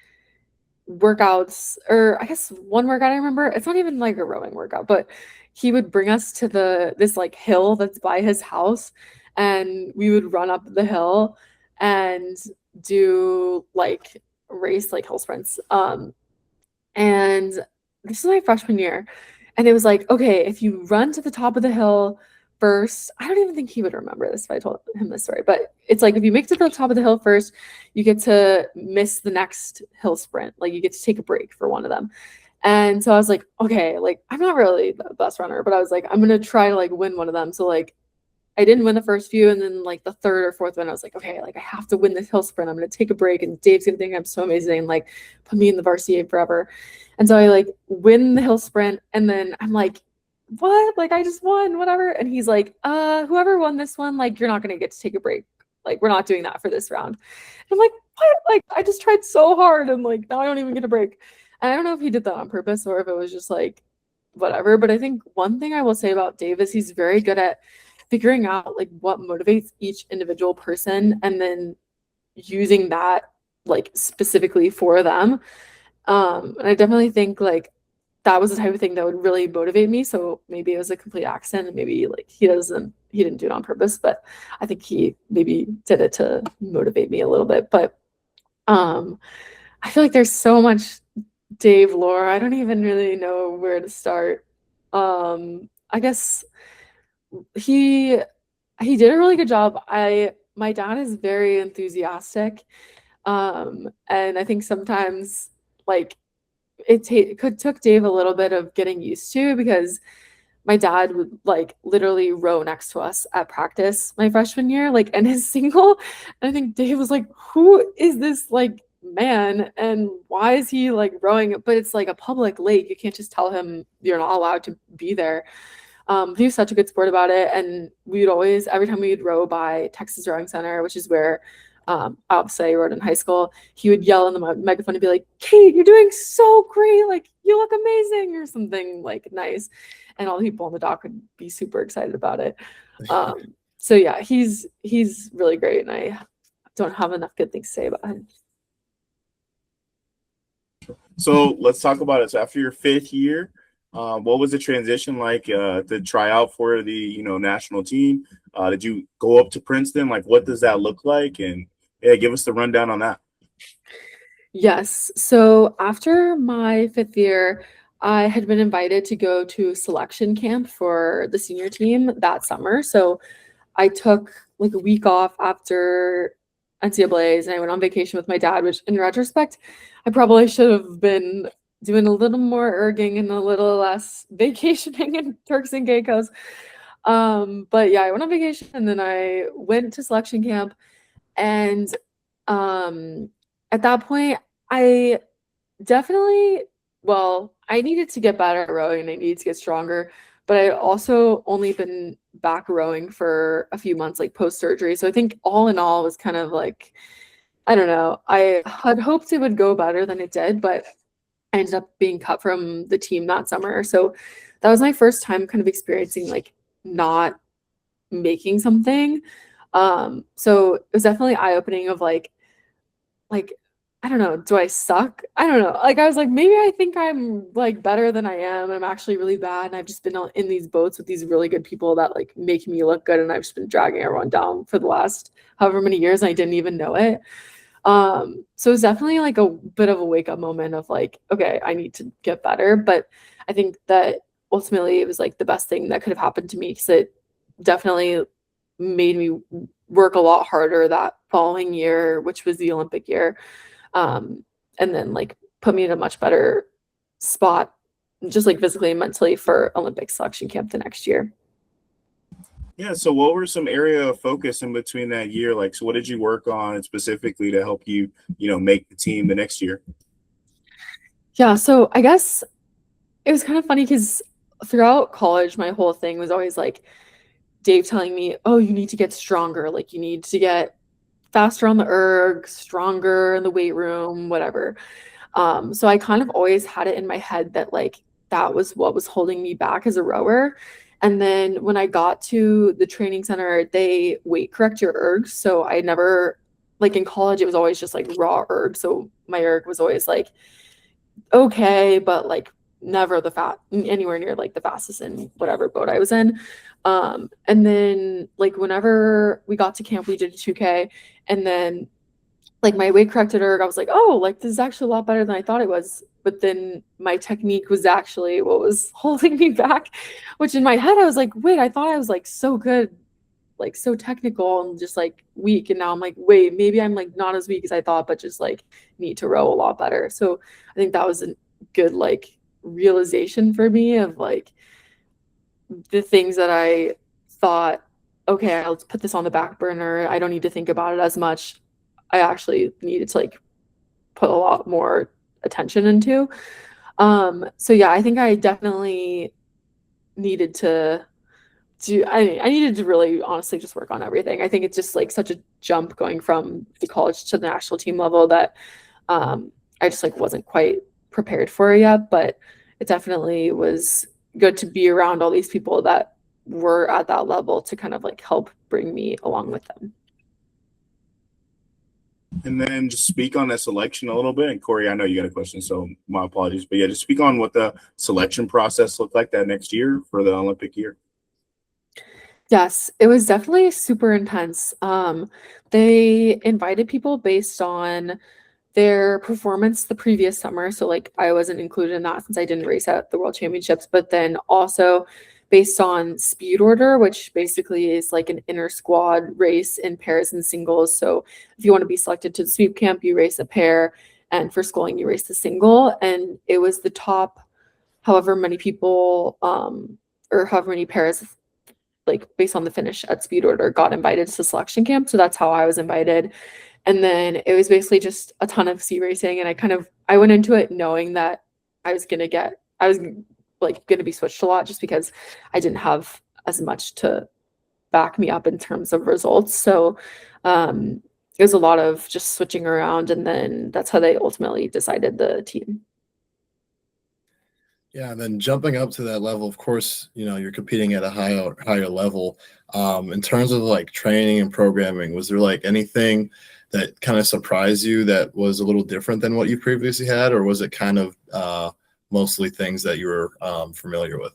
workouts, or I guess one workout I remember, it's not even like a rowing workout, but he would bring us to this like hill that's by his house, and we would run up the hill and do like race like hill sprints. And this is my freshman year, and it was like, okay, if you run to the top of the hill first, I don't even think he would remember this if I told him this story, but it's like if you make it to the top of the hill first, you get to miss the next hill sprint. Like you get to take a break for one of them. And so I was like, okay, like I'm not really the best runner, but I was like, I'm gonna try to like win one of them. So like I didn't win the first few, and then like the third or fourth one, I was like, okay, like I have to win this hill sprint. I'm gonna take a break, and Dave's gonna think I'm so amazing and like put me in the varsity forever. And so I like win the hill sprint, and then I'm like, what? Like I just won, whatever. And he's like, whoever won this one, like you're not gonna get to take a break. Like we're not doing that for this round. And I'm like, what? Like I just tried so hard, and like now I don't even get a break. And I don't know if he did that on purpose or if it was just like whatever. But I think one thing I will say about Dave is he's very good at figuring out like what motivates each individual person and then using that like specifically for them. And I definitely think like that was the type of thing that would really motivate me. So maybe it was a complete accident, and maybe like he didn't do it on purpose, but I think he maybe did it to motivate me a little bit. But I feel like there's so much Dave lore. I don't even really know where to start. I guess he did a really good job. My dad is very enthusiastic. And I think sometimes like took Dave a little bit of getting used to, because my dad would like literally row next to us at practice my freshman year, like in his single. And I think Dave was like, who is this like man, and why is he like rowing? But it's like a public lake. You can't just tell him you're not allowed to be there. He was such a good sport about it. And we'd always, every time we'd row by Texas Rowing Center, which is where obviously I rowed in high school, he would yell in the megaphone and be like, Kate, you're doing so great. Like, you look amazing, or something like nice. And all the people on the dock would be super excited about it. So yeah, he's really great. And I don't have enough good things to say about him. So let's talk about it. So after your fifth year, what was the transition like to try out for the national team? Did you go up to Princeton? Like, what does that look like? And yeah, give us the rundown on that. Yes. So after my fifth year, I had been invited to go to selection camp for the senior team that summer. So I took like a week off after NCAAs, and I went on vacation with my dad, which in retrospect, I probably should have been doing a little more erging and a little less vacationing in Turks and Caicos. But yeah, I went on vacation, and then I went to selection camp. And at that point, I definitely, I needed to get better at rowing, and I needed to get stronger, but I had also only been back rowing for a few months, like post-surgery. So I think all in all, it was kind of like, I don't know, I had hoped it would go better than it did, but I ended up being cut from the team that summer. So that was my first time kind of experiencing like not making something. So it was definitely eye-opening of like I don't know, do I suck? I don't know. Like I was like, maybe I think I'm like better than I am, and I'm actually really bad, and I've just been in these boats with these really good people that like make me look good, and I've just been dragging everyone down for the last however many years, and I didn't even know it. So it's definitely like a bit of a wake-up moment of like, okay, I need to get better. But I think that ultimately it was like the best thing that could have happened to me, because it definitely made me work a lot harder that following year, which was the Olympic year. And then like put me in a much better spot, just like physically and mentally, for Olympic selection camp the next year. Yeah. So what were some area of focus in between that year? Like, so what did you work on specifically to help you, make the team the next year? Yeah, so I guess it was kind of funny because throughout college, my whole thing was always like Dave telling me, "Oh, you need to get stronger. Like you need to get faster on the erg, stronger in the weight room, whatever." So I kind of always had it in my head that like that was what was holding me back as a rower. And then when I got to the training center, they weight correct your ergs. So I never, like in college, it was always just like raw erg. So my erg was always like okay, but like never anywhere near like the fastest in whatever boat I was in. And then like whenever we got to camp, we did a 2K, and then like my weight corrected erg, I was like, oh, like this is actually a lot better than I thought it was. But then my technique was actually what was holding me back, which in my head I was like, wait, I thought I was like so good, like so technical and just like weak. And now I'm like, wait, maybe I'm like not as weak as I thought, but just like need to row a lot better. So I think that was a good like realization for me of like the things that I thought, okay, I'll put this on the back burner. I don't need to think about it as much. I actually needed to like put a lot more attention into. So yeah, I think I definitely needed to I needed to really honestly just work on everything. I think it's just like such a jump going from the college to the national team level that I just like wasn't quite prepared for it yet, but it definitely was good to be around all these people that were at that level to kind of like help bring me along with them. And then just speak on that selection a little bit. And Corey, I know you got a question, so my apologies. But yeah, just speak on what the selection process looked like that next year for the Olympic year. Yes, it was definitely super intense. They invited people based on their performance the previous summer. So like I wasn't included in that since I didn't race at the World Championships, but then also based on speed order, which basically is like an inter squad race in pairs and singles. So if you want to be selected to the sweep camp, you race a pair, and for sculling, you race the single. And it was the top however many people or however many pairs like based on the finish at speed order got invited to selection camp. So that's how I was invited. And then it was basically just a ton of sea racing. And I went into it knowing that I was like going to be switched a lot just because I didn't have as much to back me up in terms of results. So it was a lot of just switching around. And then that's how they ultimately decided the team. Yeah, and then jumping up to that level, of course, you're competing at a higher level. In terms of like training and programming, was there like anything that kind of surprised you that was a little different than what you previously had, or was it kind of mostly things that you were familiar with?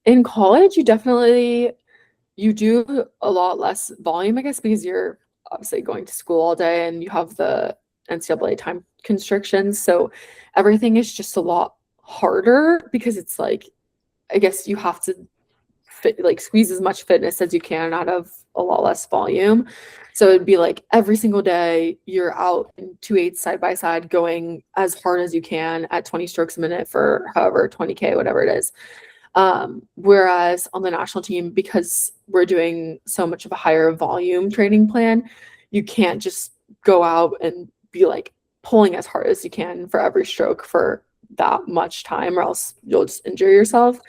In college, you do a lot less volume, I guess, because you're obviously going to school all day and you have the NCAA time constrictions. So everything is just a lot harder because it's like, I guess you have to squeeze as much fitness as you can out of a lot less volume. So it'd be like every single day you're out in 2/8 side by side going as hard as you can at 20 strokes a minute for however 20K, whatever it is. Whereas on the national team, because we're doing so much of a higher volume training plan, you can't just go out and be like pulling as hard as you can for every stroke for that much time, or else you'll just injure yourself.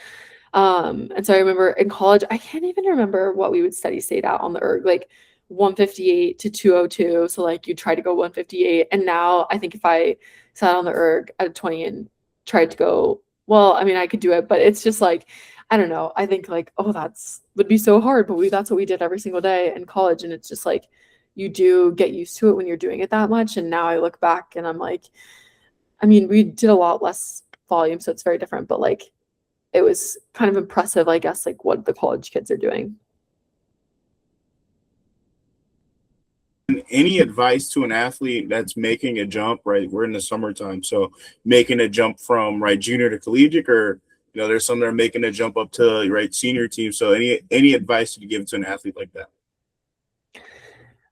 And so I remember in college, I can't even remember what we would steady state out on the erg, like 158 to 202. So like you try to go 158. And now I think if I sat on the erg at a 20 and tried to go, well, I mean, I could do it, but it's just like, I don't know. I think like, oh, would be so hard, but that's what we did every single day in college. And it's just like, you do get used to it when you're doing it that much. And now I look back and I'm like, I mean, we did a lot less volume, so it's very different, but like, it was kind of impressive, I guess, like what the college kids are doing. Any advice to an athlete that's making a jump, right? We're in the summertime, so making a jump from right junior to collegiate, or there's some that are making a jump up to right senior team. So any advice to give to an athlete like that?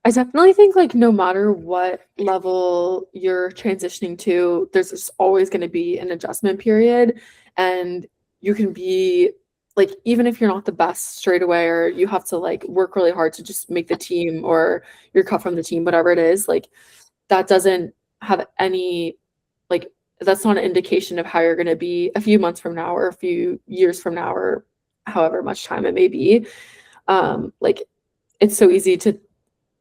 I definitely think like no matter what level you're transitioning to, there's just always going to be an adjustment period, and you can be like even if you're not the best straight away, or you have to like work really hard to just make the team, or you're cut from the team, whatever it is, like that doesn't have any, like that's not an indication of how you're going to be a few months from now or a few years from now or however much time it may be. Like it's so easy to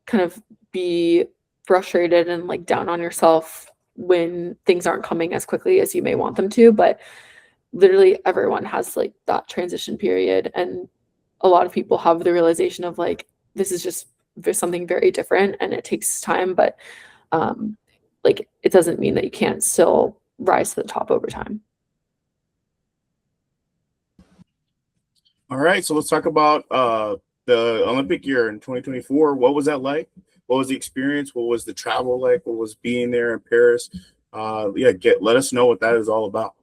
kind of be frustrated and like down on yourself when things aren't coming as quickly as you may want them to, but literally everyone has like that transition period, and a lot of people have the realization of like this is just something very different and it takes time, but like it doesn't mean that you can't still rise to the top over time. All right, so let's talk about the Olympic year in 2024. What was that like? What was the experience? What was the travel like? What was being there in Paris? Let us know what that is all about.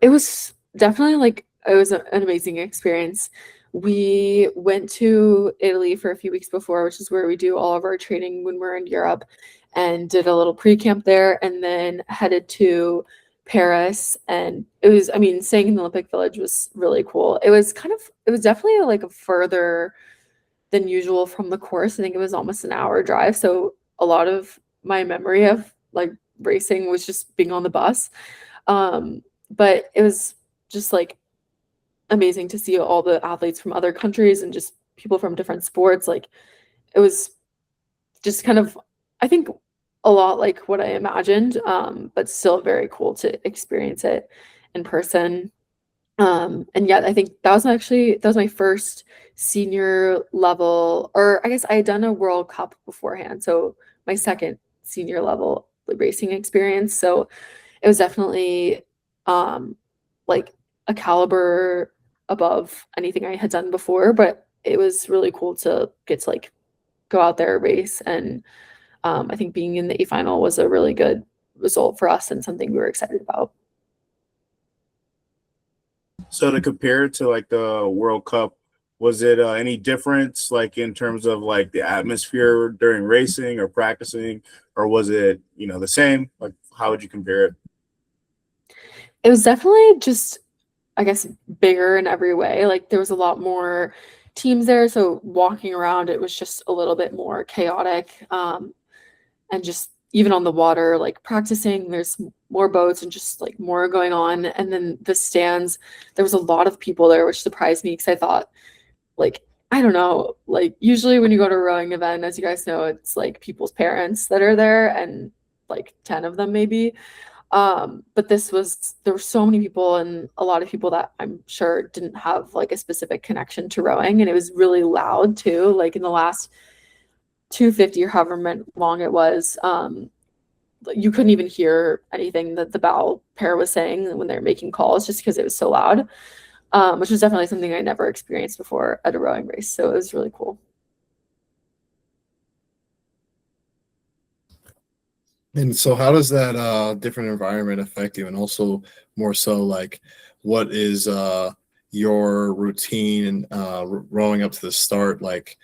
It was definitely like it was an amazing experience. We went to Italy for a few weeks before, which is where we do all of our training when we're in Europe, and did a little pre-camp there, and then headed to Paris. And it was, I mean, staying in the Olympic Village was really cool. It was definitely like a further than usual from the course. I think it was almost an hour drive. So a lot of my memory of like racing was just being on the bus. But it was just like amazing to see all the athletes from other countries and just people from different sports. Like it was just kind of, I think, a lot like what I imagined, but still very cool to experience it in person. And yeah, I think that was my first senior level, or I guess I had done a World Cup beforehand, so my second senior level racing experience. So it was definitely like a caliber above anything I had done before, but it was really cool to get to like go out there, race, and I think being in the A final was a really good result for us and something we were excited about. So to compare it to like the World Cup, was it any difference like in terms of like the atmosphere during racing or practicing, or was it, the same? Like how would you compare it? It was definitely just, I guess, bigger in every way. Like there was a lot more teams there, so walking around it was just a little bit more chaotic. And just even on the water, like practicing, there's more boats and just like more going on. And then the stands, there was a lot of people there, which surprised me because I thought, like, I don't know, like usually when you go to a rowing event, as you guys know, it's like people's parents that are there, and like 10 of them maybe. But there were so many people, and a lot of people that I'm sure didn't have like a specific connection to rowing, and it was really loud too. Like in the last 250 or however long it was, you couldn't even hear anything that the bow pair was saying when they're making calls, just because it was so loud, which was definitely something I never experienced before at a rowing race. So it was really cool. And so how does that different environment affect you? And also more so like what is your routine rowing up to the start? Like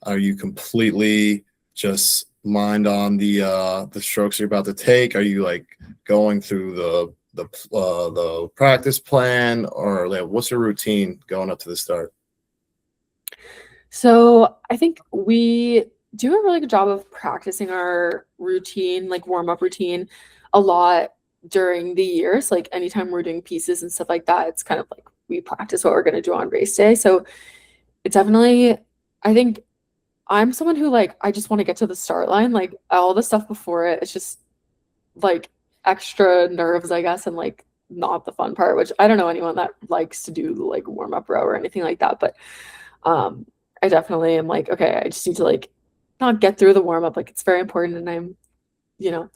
are you completely just mind on the strokes you're about to take? Are you like going through the practice plan, or like what's your routine going up to the start? So I think we do a really good job of practicing our routine, like warm-up routine, a lot during the years. Like anytime we're doing pieces and stuff like that, it's kind of like we practice what we're going to do on race day. So it definitely, I think I'm someone who like I just want to get to the start line. Like all the stuff before it, it's just like extra nerves, I guess, and like not the fun part, which I don't know anyone that likes to do like warm-up row or anything like that. But I definitely am like, okay, I just need to like not get through the warm-up. Like it's very important, and I'm,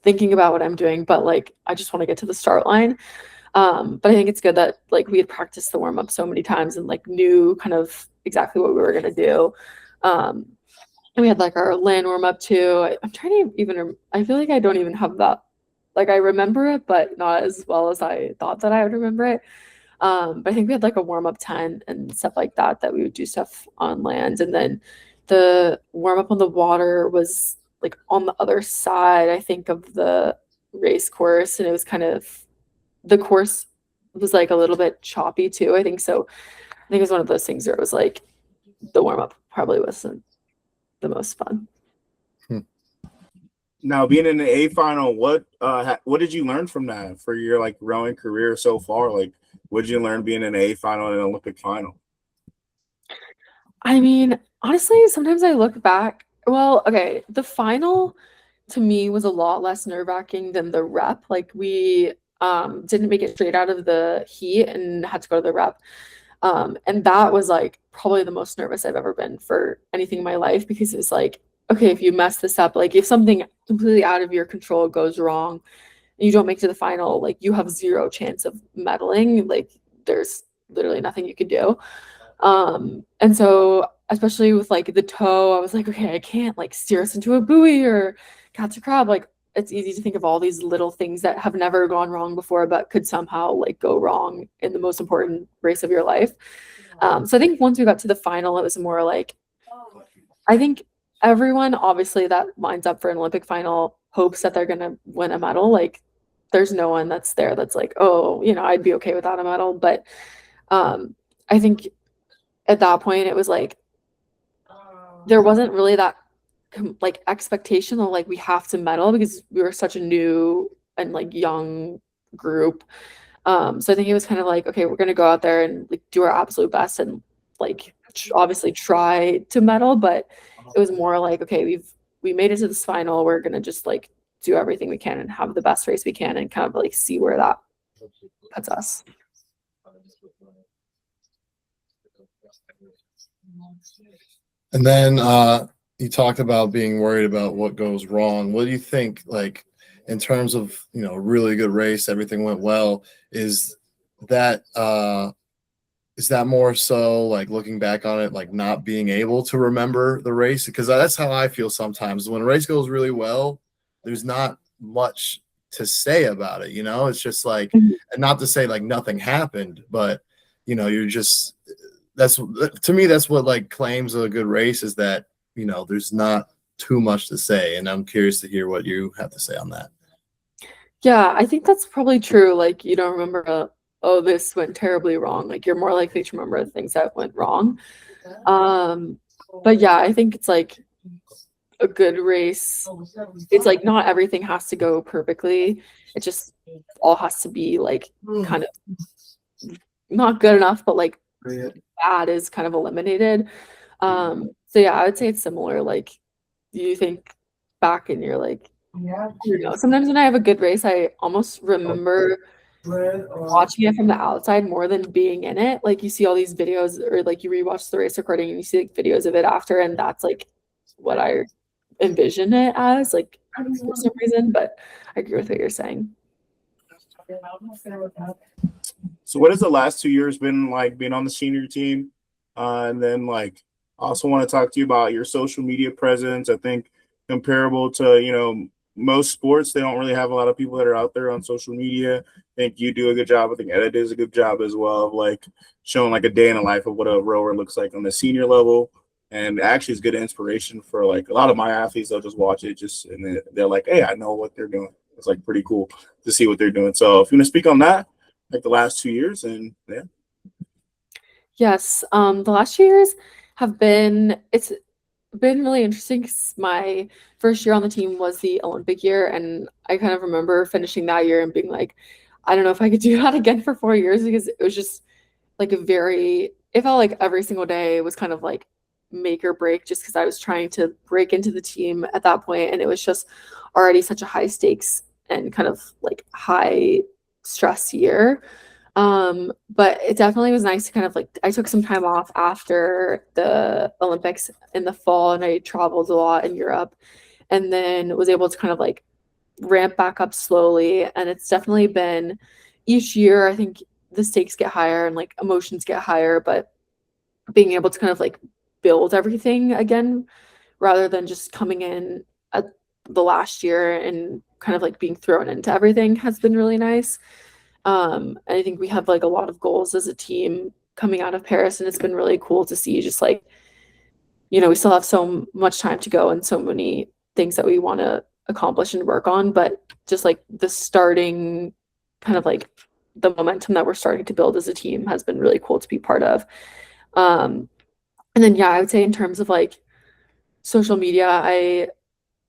thinking about what I'm doing, but like I just want to get to the start line. But I think it's good that like we had practiced the warm-up so many times and like knew kind of exactly what we were gonna do. And we had like our land warm-up too. I'm trying to even, I feel like I don't even have that. Like I remember it, but not as well as I thought that I would remember it. But I think we had like a warm-up tent and stuff like that we would do stuff on land. And then the warm-up on the water was like on the other side, I think, of the race course. And it was kind of, the course was like a little bit choppy too. I think so. I think it was one of those things where it was like the warm up probably wasn't the most fun. Now, being in the A final, what did you learn from that for your like rowing career so far? Like, what did you learn being in the A final and an Olympic final? I mean, honestly, sometimes I look back. Well, okay, the final to me was a lot less nerve-wracking than the rep. Like we didn't make it straight out of the heat and had to go to the rep. And that was like probably the most nervous I've ever been for anything in my life, because it was like, okay, if you mess this up, like if something completely out of your control goes wrong and you don't make it to the final, like you have zero chance of medaling. Like there's literally nothing you can do. And so especially with like the toe, I was like, okay, I can't like steer us into a buoy or catch a crab. Like it's easy to think of all these little things that have never gone wrong before, but could somehow like go wrong in the most important race of your life. So I think once we got to the final, it was more like, I think everyone obviously that lines up for an Olympic final hopes that they're going to win a medal. Like there's no one that's there that's like, oh, I'd be okay without a medal. But I think at that point it was like there wasn't really that like expectation of like we have to medal, because we were such a new and like young group. So I think it was kind of like, okay, we're gonna go out there and like do our absolute best and like obviously try to medal, but it was more like, okay, we made it to this final, we're gonna just like do everything we can and have the best race we can and kind of like see where that puts us. And then you talked about being worried about what goes wrong. What do you think, like, in terms of, really good race, everything went well, is that more so like looking back on it, like not being able to remember the race? Because that's how I feel sometimes. When a race goes really well, there's not much to say about it, it's just like, and not to say like nothing happened, but you're just, to me, that's what like claims a good race, is that, there's not too much to say. And I'm curious to hear what you have to say on that. Yeah, I think that's probably true. Like you don't remember, oh, this went terribly wrong. Like you're more likely to remember the things that went wrong. But yeah, I think it's like a good race. It's like not everything has to go perfectly. It just all has to be like kind of not good enough, but like bad is kind of eliminated. So yeah, I would say it's similar. Like you think back and you're like, sometimes when I have a good race, I almost remember watching it from the outside more than being in it. Like you see all these videos, or like you rewatch the race recording and you see like videos of it after, and that's like what I envision it as, like for some reason. But I agree with what you're saying. So what has the last 2 years been like being on the senior team? And then like I also want to talk to you about your social media presence. I think comparable to, most sports, they don't really have a lot of people that are out there on social media. I think you do a good job. I think Edda does a good job as well of like showing like a day in the life of what a rower looks like on the senior level. And actually it's good inspiration for like a lot of my athletes. They'll just watch it and then they're like, hey, I know what they're doing. It's like pretty cool to see what they're doing. So if you want to speak on that, like the last 2 years, and yeah. Yes, the last 2 years it's been really interesting, because my first year on the team was the Olympic year, and I kind of remember finishing that year and being like, I don't know if I could do that again for 4 years, because it was just like it felt like every single day was kind of like make or break, just because I was trying to break into the team at that point, and it was just already such a high stakes and kind of like high stress year. But it definitely was nice to kind of like, I took some time off after the Olympics in the fall, and I traveled a lot in Europe, and then was able to kind of like ramp back up slowly. And it's definitely been each year, I think the stakes get higher and like emotions get higher, but being able to kind of like build everything again rather than just coming in at the last year and kind of like being thrown into everything has been really nice. And I think we have like a lot of goals as a team coming out of Paris, and it's been really cool to see just like, we still have so much time to go and so many things that we want to accomplish and work on, but just like the starting kind of like the momentum that we're starting to build as a team has been really cool to be part of. And then, yeah, I would say in terms of like social media, I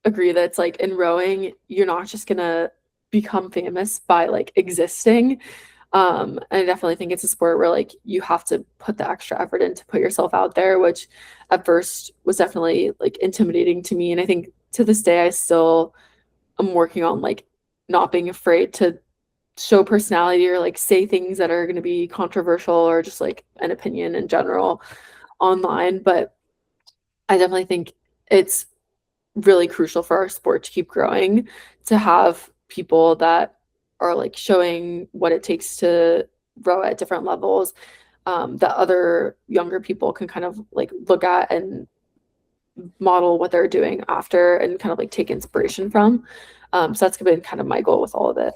agree that it's like in rowing, you're not just gonna become famous by like existing. And I definitely think it's a sport where like you have to put the extra effort in to put yourself out there, which at first was definitely like intimidating to me. And I think to this day, I still am working on like not being afraid to show personality or like say things that are going to be controversial or just like an opinion in general online. But I definitely think it's really crucial for our sport to keep growing, to have people that are like showing what it takes to row at different levels, that other younger people can kind of like look at and model what they're doing after and kind of like take inspiration from. So that's been kind of my goal with all of it.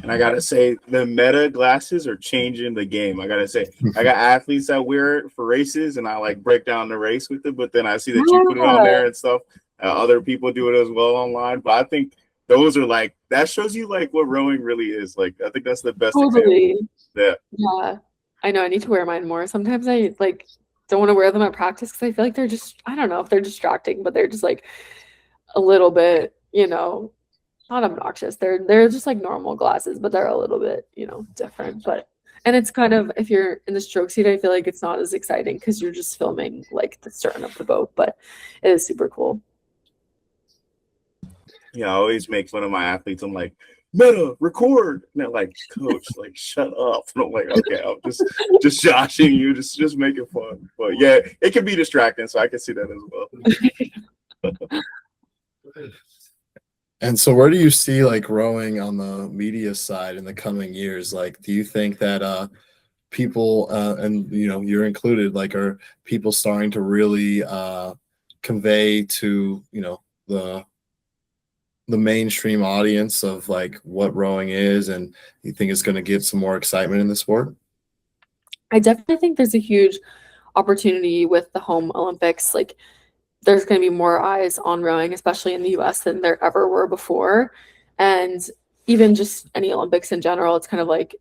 And I gotta say, the Meta glasses are changing the game. I gotta say, I got athletes that wear it for races, and I like break down the race with it. But then I see that you put it on there and stuff. Other people do it as well online. But I think those are like, that shows you like what rowing really is. Like, I think that's the best Totally. example. Yeah, I know. I need to wear mine more. Sometimes I like don't want to wear them at practice because I feel like they're just, I don't know if they're distracting, but they're just like a little bit, not obnoxious. They're just like normal glasses, but they're a little bit, different. And it's kind of, if you're in the stroke seat, I feel like it's not as exciting because you're just filming like the stern of the boat, but it is super cool. Yeah, I always make fun of my athletes. I'm like, Meta, record. And they're like, Coach, like, shut up. And I'm like, okay, I'm just joshing you, just making fun. But yeah, it can be distracting, so I can see that as well. And so where do you see like rowing on the media side in the coming years? Like, do you think that people and you're included, like, are people starting to really convey to the mainstream audience of like what rowing is, and you think it's going to give some more excitement in the sport? I definitely think there's a huge opportunity with the home Olympics. Like there's going to be more eyes on rowing, especially in the US, than there ever were before. And even just any Olympics in general, it's kind of like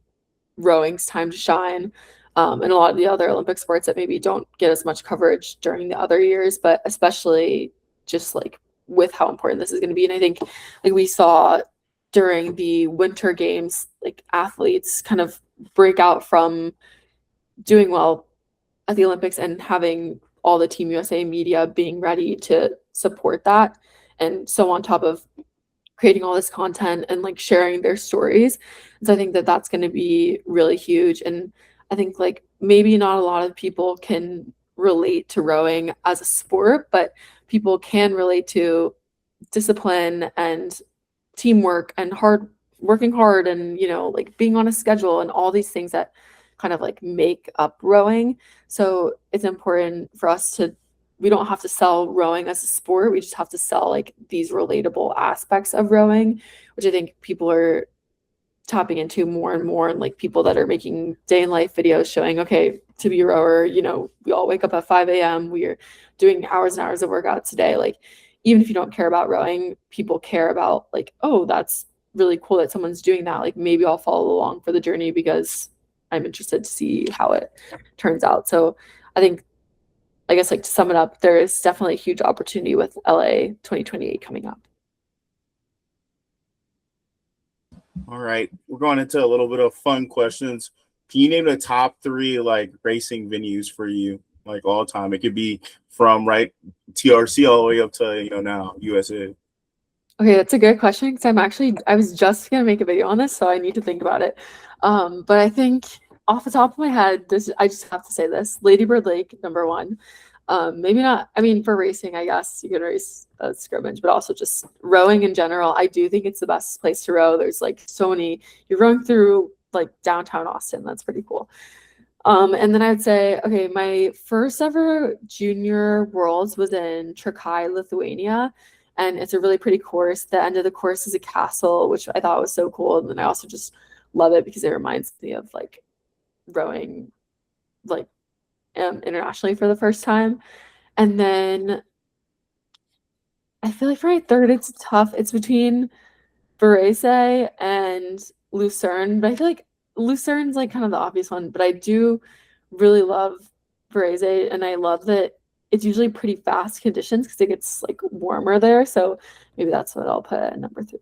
rowing's time to shine. And a lot of the other Olympic sports that maybe don't get as much coverage during the other years, but especially just like with how important this is going to be. And I think like we saw during the Winter Games, like athletes kind of break out from doing well at the Olympics and having all the Team USA media being ready to support that. And so on top of creating all this content and like sharing their stories. So I think that that's going to be really huge. And I think like maybe not a lot of people can relate to rowing as a sport, but people can relate to discipline and teamwork and working hard and like being on a schedule and all these things that kind of like make up rowing. So it's important for us to, we don't have to sell rowing as a sport. We just have to sell like these relatable aspects of rowing, which I think people are tapping into more and more. And like people that are making day in life videos showing, okay, to be a rower, we all wake up at 5 a.m. We're doing hours and hours of workouts a day. Like, even if you don't care about rowing, people care about like, oh, that's really cool that someone's doing that. Like maybe I'll follow along for the journey because I'm interested to see how it turns out. So I think, I guess like to sum it up, there is definitely a huge opportunity with LA 2028 coming up. All right, we're going into a little bit of fun questions. Can you name the top 3 like racing venues for you, like all time? It could be from TRC all the way up to now USA. Okay, that's a good question because I was just gonna make a video on this, so I need to think about it. But I think off the top of my head, I just have to say this: Lady Bird Lake, number 1. Maybe not. I mean, for racing, I guess you could race a scrimmage, but also just rowing in general. I do think it's the best place to row. There's like so many. You're rowing through like downtown Austin. That's pretty cool. And then I'd say, okay, my first ever junior worlds was in Trakai, Lithuania. And it's a really pretty course. The end of the course is a castle, which I thought was so cool. And then I also just love it because it reminds me of like rowing like internationally for the first time. And then I feel like for my third, it's tough. It's between Varese and Lucerne, but I feel like Lucerne's like kind of the obvious one, but I do really love Varese, and I love that it's usually pretty fast conditions because it gets like warmer there. So maybe that's what I'll put at number 3.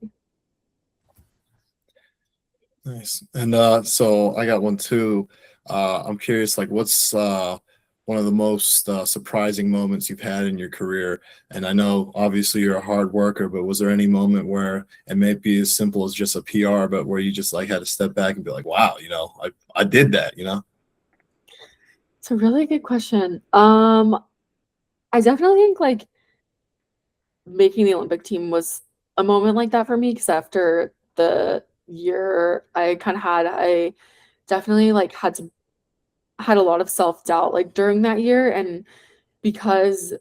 Nice. And so I got one too. I'm curious, like, what's one of the most surprising moments you've had in your career? And I know obviously you're a hard worker, but was there any moment where it may be as simple as just a PR, but where you just like had to step back and be like, wow, you know, I did that, you know? It's a really good question. I definitely think like making the Olympic team was a moment like that for me because after the year I kind of had, I definitely like had a lot of self-doubt like during that year, and because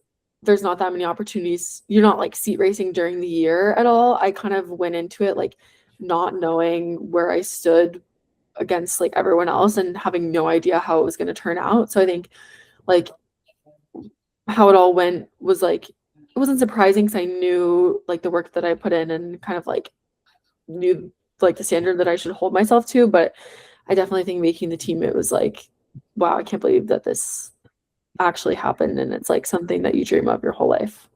there's not that many opportunities, you're not like seat racing during the year at all. I kind of went into it like not knowing where I stood against like everyone else and having no idea how it was going to turn out. So I think like how it all went was like it wasn't surprising because I knew like the work that I put in and kind of like knew like the standard that I should hold myself to. But I definitely think making the team, it was like, wow, I can't believe that this actually happened, and it's like something that you dream of your whole life.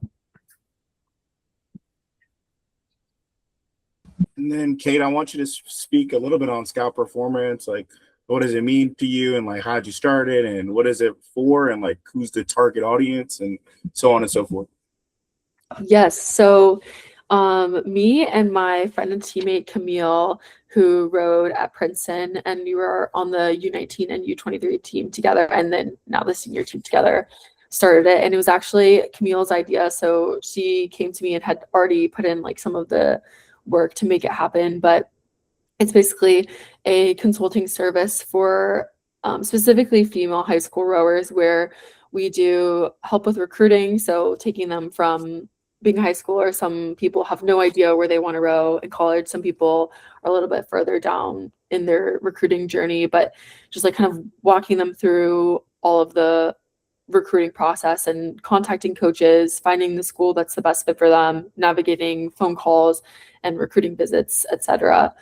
And then, Kate, I want you to speak a little bit on scout performance. Like, what does it mean to you, and like, how'd you start it, and what is it for, and like, who's the target audience, and so on and so forth. Yes. So me and my friend and teammate Camille, who rode at Princeton, and we were on the U19 and U23 team together, and then now the senior team together, started it. And it was actually Camille's idea. So she came to me and had already put in like some of the work to make it happen. But it's basically a consulting service for specifically female high school rowers, where we do help with recruiting. So taking them from being a high schooler, some people have no idea where they want to row in college. Some people are a little bit further down in their recruiting journey, but just like kind of walking them through all of the recruiting process and contacting coaches, finding the school that's the best fit for them, navigating phone calls and recruiting visits, etc.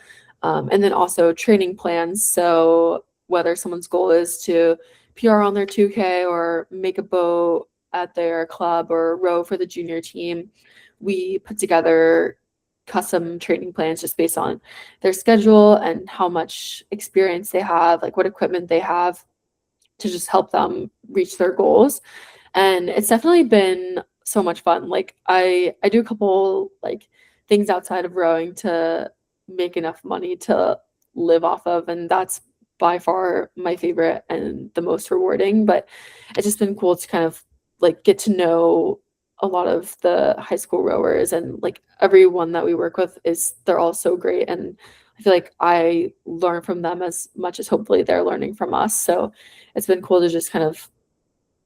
And then also training plans. So whether someone's goal is to PR on their 2K or make a boat at their club or row for the junior team, we put together custom training plans just based on their schedule and how much experience they have, like what equipment they have, to just help them reach their goals. And it's definitely been so much fun. Like I do a couple like things outside of rowing to make enough money to live off of, and that's by far my favorite and the most rewarding. But it's just been cool to kind of like get to know a lot of the high school rowers, and like everyone that we work with is, they're all so great, and I feel like I learn from them as much as hopefully they're learning from us. So it's been cool to just kind of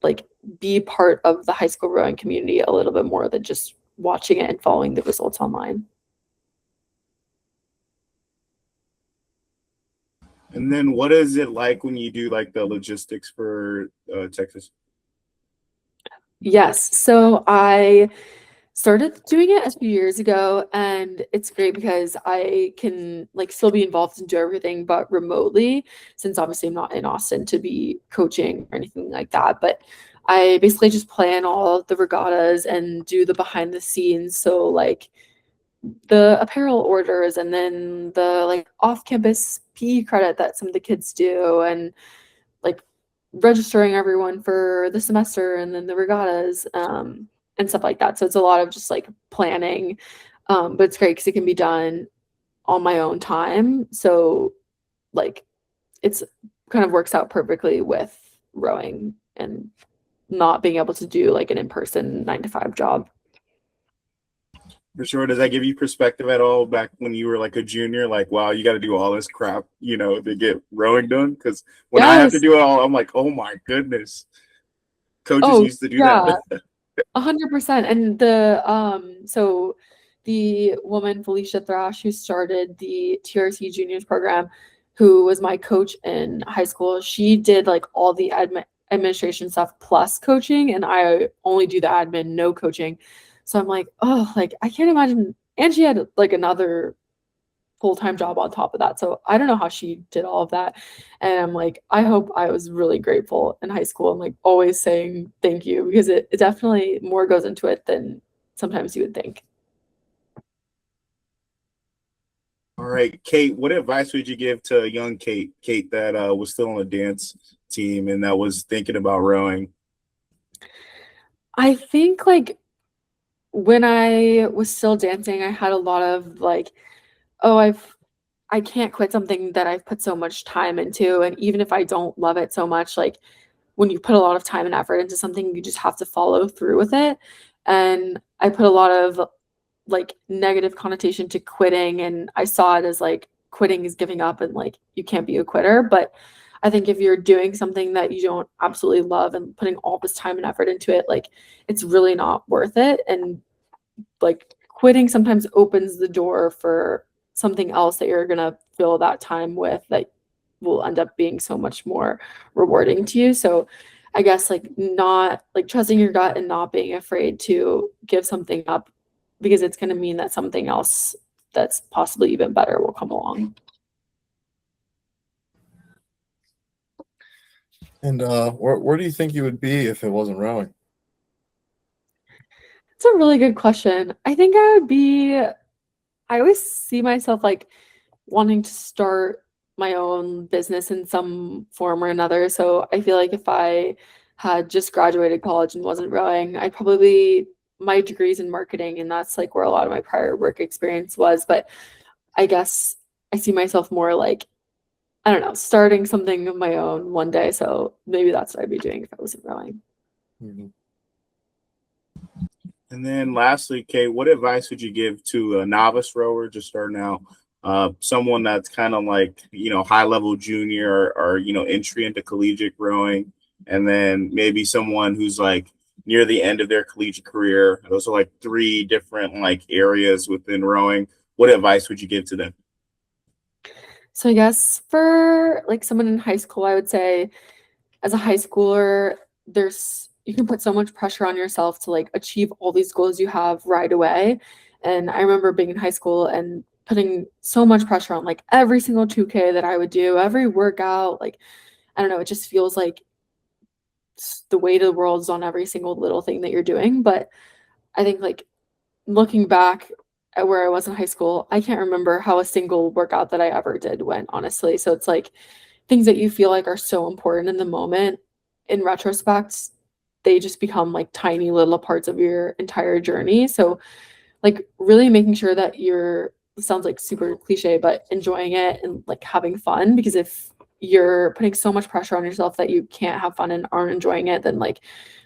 like be part of the high school rowing community a little bit more than just watching it and following the results online. And then, what is it like when you do like the logistics for Texas? Yes. So I started doing it a few years ago, and it's great because I can like still be involved and do everything but remotely, since obviously I'm not in Austin to be coaching or anything like that. But I basically just plan all the regattas and do the behind the scenes. So like the apparel orders, and then the like off-campus PE credit that some of the kids do, and like registering everyone for the semester, and then the regattas, and stuff like that. So it's a lot of just like planning, but it's great because it can be done on my own time. So like it's kind of works out perfectly with rowing and not being able to do like an in-person 9 to 5 job. For sure. Does that give you perspective at all back when you were like a junior? Like, wow, you got to do all this crap, you know, to get rowing done? Because when I have to Yes. do it all, I'm like, oh my goodness. Coaches Oh, used to do yeah. that. 100%. And so the woman Felicia Thrash, who started the TRC juniors program, who was my coach in high school, she did like all the administration stuff plus coaching, and I only do the admin, no coaching. So I'm like, oh, like I can't imagine. And she had like another full-time job on top of that. So I don't know how she did all of that. And I'm like, I hope I was really grateful in high school and like always saying thank you, because it definitely more goes into it than sometimes you would think. All right, Kate, what advice would you give to young Kate that was still on the dance team and that was thinking about rowing? I think like when I was still dancing, I had a lot of like, oh, I can't quit something that I've put so much time into. And even if I don't love it so much, like when you put a lot of time and effort into something, you just have to follow through with it. And I put a lot of like negative connotation to quitting, and I saw it as like quitting is giving up and like you can't be a quitter. But I think if you're doing something that you don't absolutely love and putting all this time and effort into it, like it's really not worth it. And like quitting sometimes opens the door for something else that you're gonna fill that time with that will end up being so much more rewarding to you. So I guess like not like trusting your gut and not being afraid to give something up, because it's going to mean that something else that's possibly even better will come along. And where do you think you would be if it wasn't rowing? It's a really good question. I think I always see myself like wanting to start my own business in some form or another. So I feel like if I had just graduated college and wasn't rowing, I'd probably, my degree's in marketing, and that's like where a lot of my prior work experience was. But I guess I see myself more like, I don't know, starting something of my own one day. So maybe that's what I'd be doing if I wasn't rowing. Mhm. And then lastly, Kate, what advice would you give to a novice rower just starting out? Someone that's kind of like, high level junior or, entry into collegiate rowing. And then maybe someone who's like near the end of their collegiate career. Those are like three different like areas within rowing. What advice would you give to them? So I guess for like someone in high school, I would say as a high schooler, you can put so much pressure on yourself to like achieve all these goals you have right away. And I remember being in high school and putting so much pressure on like every single 2K that I would do, every workout, like I don't know, it just feels like the weight of the world is on every single little thing that you're doing. But I think like looking back at where I was in high school, I can't remember how a single workout that I ever did went, honestly. So it's like things that you feel like are so important in the moment, in retrospect, they just become like tiny little parts of your entire journey. So like really making sure that it sounds like super cliche, but enjoying it and like having fun, because if you're putting so much pressure on yourself that you can't have fun and aren't enjoying it, then like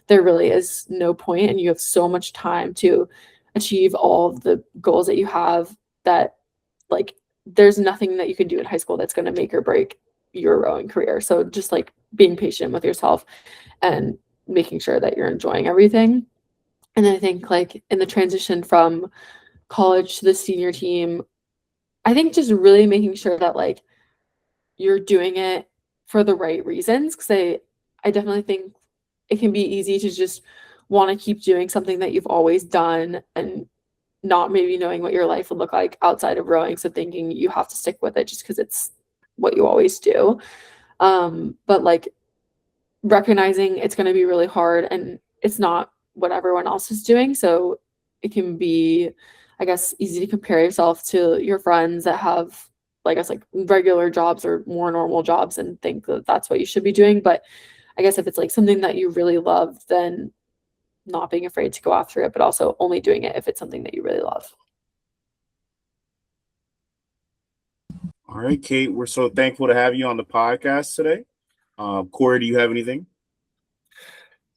there really is no point, and you have so much time to achieve all of the goals that you have, that like there's nothing that you can do in high school that's going to make or break your rowing career. So just like being patient with yourself and making sure that you're enjoying everything. And then I think like in the transition from college to the senior team, I think just really making sure that like you're doing it for the right reasons. Because I definitely think it can be easy to just want to keep doing something that you've always done and not maybe knowing what your life would look like outside of rowing. So thinking you have to stick with it just because it's what you always do. But like recognizing it's going to be really hard and it's not what everyone else is doing. So it can be, I guess, easy to compare yourself to your friends that have, I guess, like regular jobs or more normal jobs and think that that's what you should be doing. But I guess if it's like something that you really love, then not being afraid to go after it, but also only doing it if it's something that you really love. All right, Kate, we're so thankful to have you on the podcast today. Corey, do you have anything?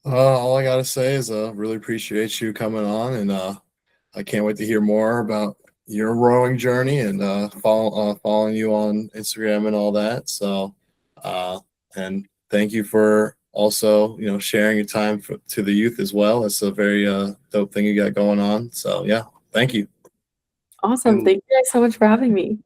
All I gotta say is really appreciate you coming on, and I can't wait to hear more about your rowing journey and following you on Instagram and all that. So, and thank you for also sharing your time to the youth as well. It's a very dope thing you got going on. So yeah, thank you. Awesome. And Thank you guys so much for having me.